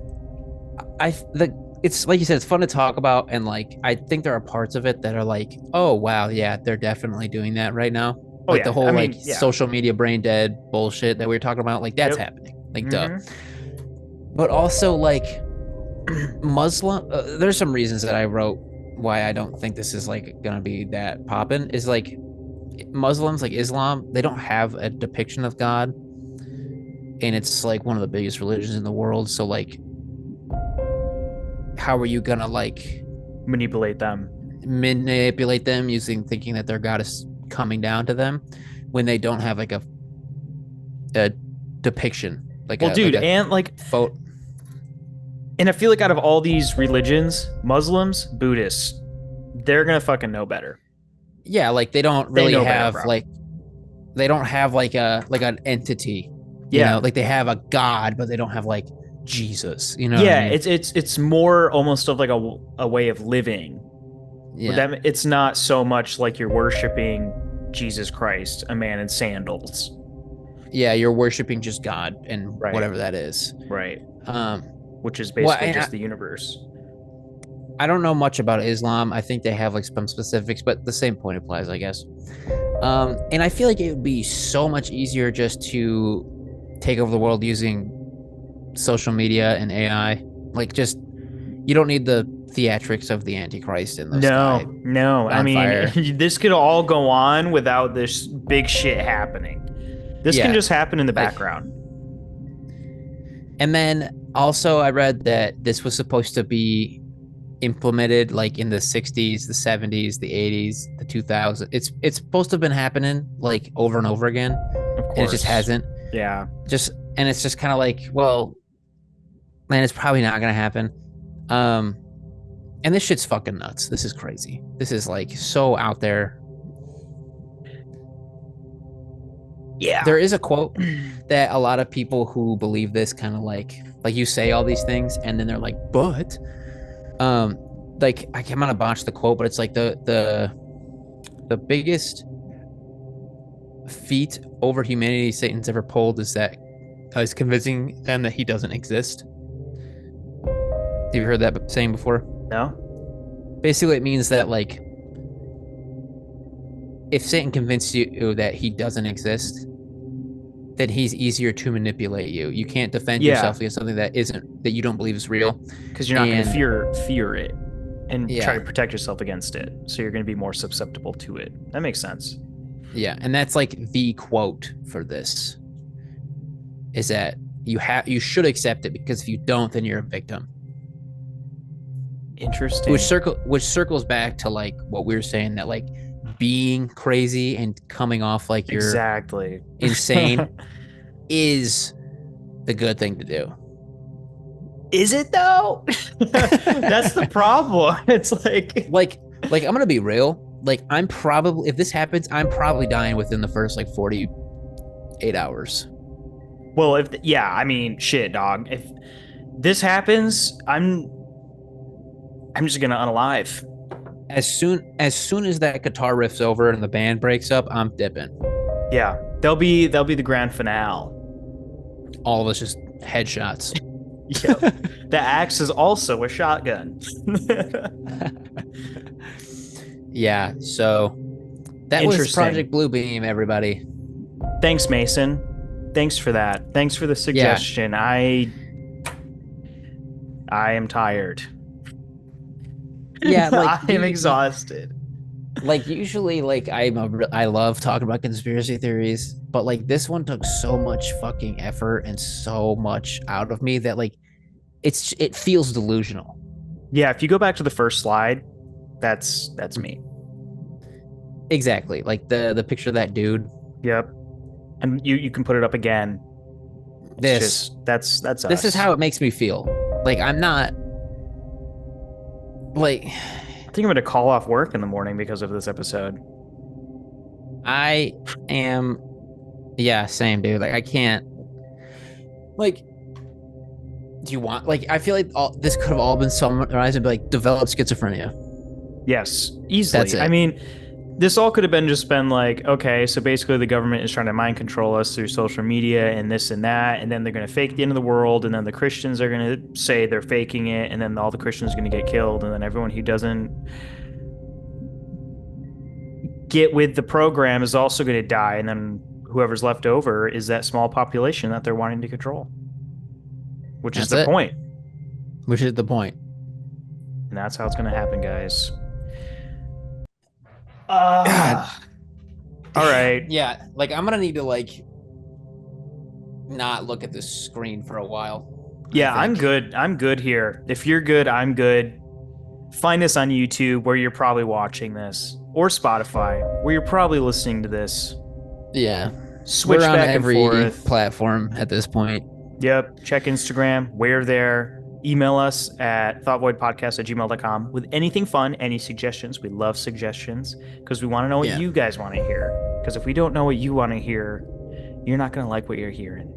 it's like you said, it's fun to talk about, and like I think there are parts of it that are like, oh wow, yeah, they're definitely doing that right now. Like the whole social media brain dead bullshit that we were talking about, like that's happening. Like duh. But also like Muslim, there's some reasons that I wrote why I don't think this is like gonna be that poppin', is like Muslims, like Islam, they don't have a depiction of God, and it's like one of the biggest religions in the world. So like, how are you gonna like manipulate them using thinking that their God is coming down to them when they don't have like a depiction? Like, and I feel like out of all these religions, Muslims, Buddhists, they're gonna fucking know better. Yeah, like they don't really have they don't have like an entity. You know, like they have a God, but they don't have like Jesus. You know? Yeah, I mean? it's more almost of like a way of living. Yeah, but it's not so much like you're worshiping Jesus Christ, a man in sandals. Yeah, you're worshiping just God and whatever that is. Right. Which is basically just the universe. I don't know much about Islam. I think they have like some specifics, but the same point applies, I guess. And I feel like it would be so much easier just to take over the world using social media and AI. Like, just you don't need the theatrics of the Antichrist in the sky. No. I mean, this could all go on without this big shit happening. This can just happen in the background. And then also I read that this was supposed to be implemented like in the 60s, the 70s, the 80s, the 2000s. It's supposed to have been happening like over and over again. Of course. And it just hasn't. Yeah. And it's just kind of like, well, man, it's probably not going to happen. And this shit's fucking nuts. This is crazy. This is like so out there. Yeah. There is a quote that a lot of people who believe this kind of like you say all these things and then they're like, but like I'm gonna botch the quote, but it's like the biggest feat over humanity Satan's ever pulled is convincing them that he doesn't exist. Have you heard that saying before? No. Basically, it means that, like, if Satan convinced you that he doesn't exist, then he's easier to manipulate you. You can't defend yourself against something that you don't believe is real. Because you're not going to fear it and try to protect yourself against it. So you're going to be more susceptible to it. That makes sense. Yeah, and that's like the quote for this. Is that you should accept it, because if you don't, then you're a victim. Interesting. Which circles back to like what we were saying, that like being crazy and coming off like you're insane is the good thing to do. Is it though? That's the problem. It's like I'm gonna be real. Like, if this happens, I'm probably dying within the first like 48 hours. Well, I mean, shit, dog. If this happens, I'm just gonna unalive. As soon as that guitar riff's over and the band breaks up, I'm dipping. Yeah, they'll be the grand finale. All of us just headshots. Yeah, the axe is also a shotgun. Yeah, so that was Project Bluebeam, everybody. Thanks, Mason. Thanks for that. Thanks for the suggestion. Yeah. I am tired. Yeah, like I am exhausted. Like, usually, like, I love talking about conspiracy theories, but like this one took so much fucking effort and so much out of me that like it feels delusional. Yeah, if you go back to the first slide, that's me. Exactly. Like the picture of that dude. Yep. And you can put it up again. That's us. This is how it makes me feel. Like, I'm not like, I think I'm going to call off work in the morning because of this episode. I am. Yeah, same, dude. Like, I can't. Like, do you want? Like, I feel like this could have all been summarized and be like, develop schizophrenia. Yes, easily. That's it. I mean, this all could have been like, okay, so basically the government is trying to mind control us through social media and this and that, and then they're going to fake the end of the world, and then the Christians are going to say they're faking it, and then all the Christians are going to get killed, and then everyone who doesn't get with the program is also going to die, and then whoever's left over is that small population that they're wanting to control. Which is the point. Which is the point. And that's how it's going to happen, guys. God. All right. Yeah, like, I'm gonna need to like not look at this screen for a while. Yeah, I'm good here. If you're good, I'm good. Find us on YouTube, where you're probably watching this, or Spotify, where you're probably listening to this. Yeah, switch We're on back every and forth. platform at this point. Yep. Check Instagram. We're there. Email us at thoughtvoidpodcast@gmail.com with anything fun, any suggestions. We love suggestions because we want to know what you guys want to hear. Because if we don't know what you want to hear, you're not going to like what you're hearing.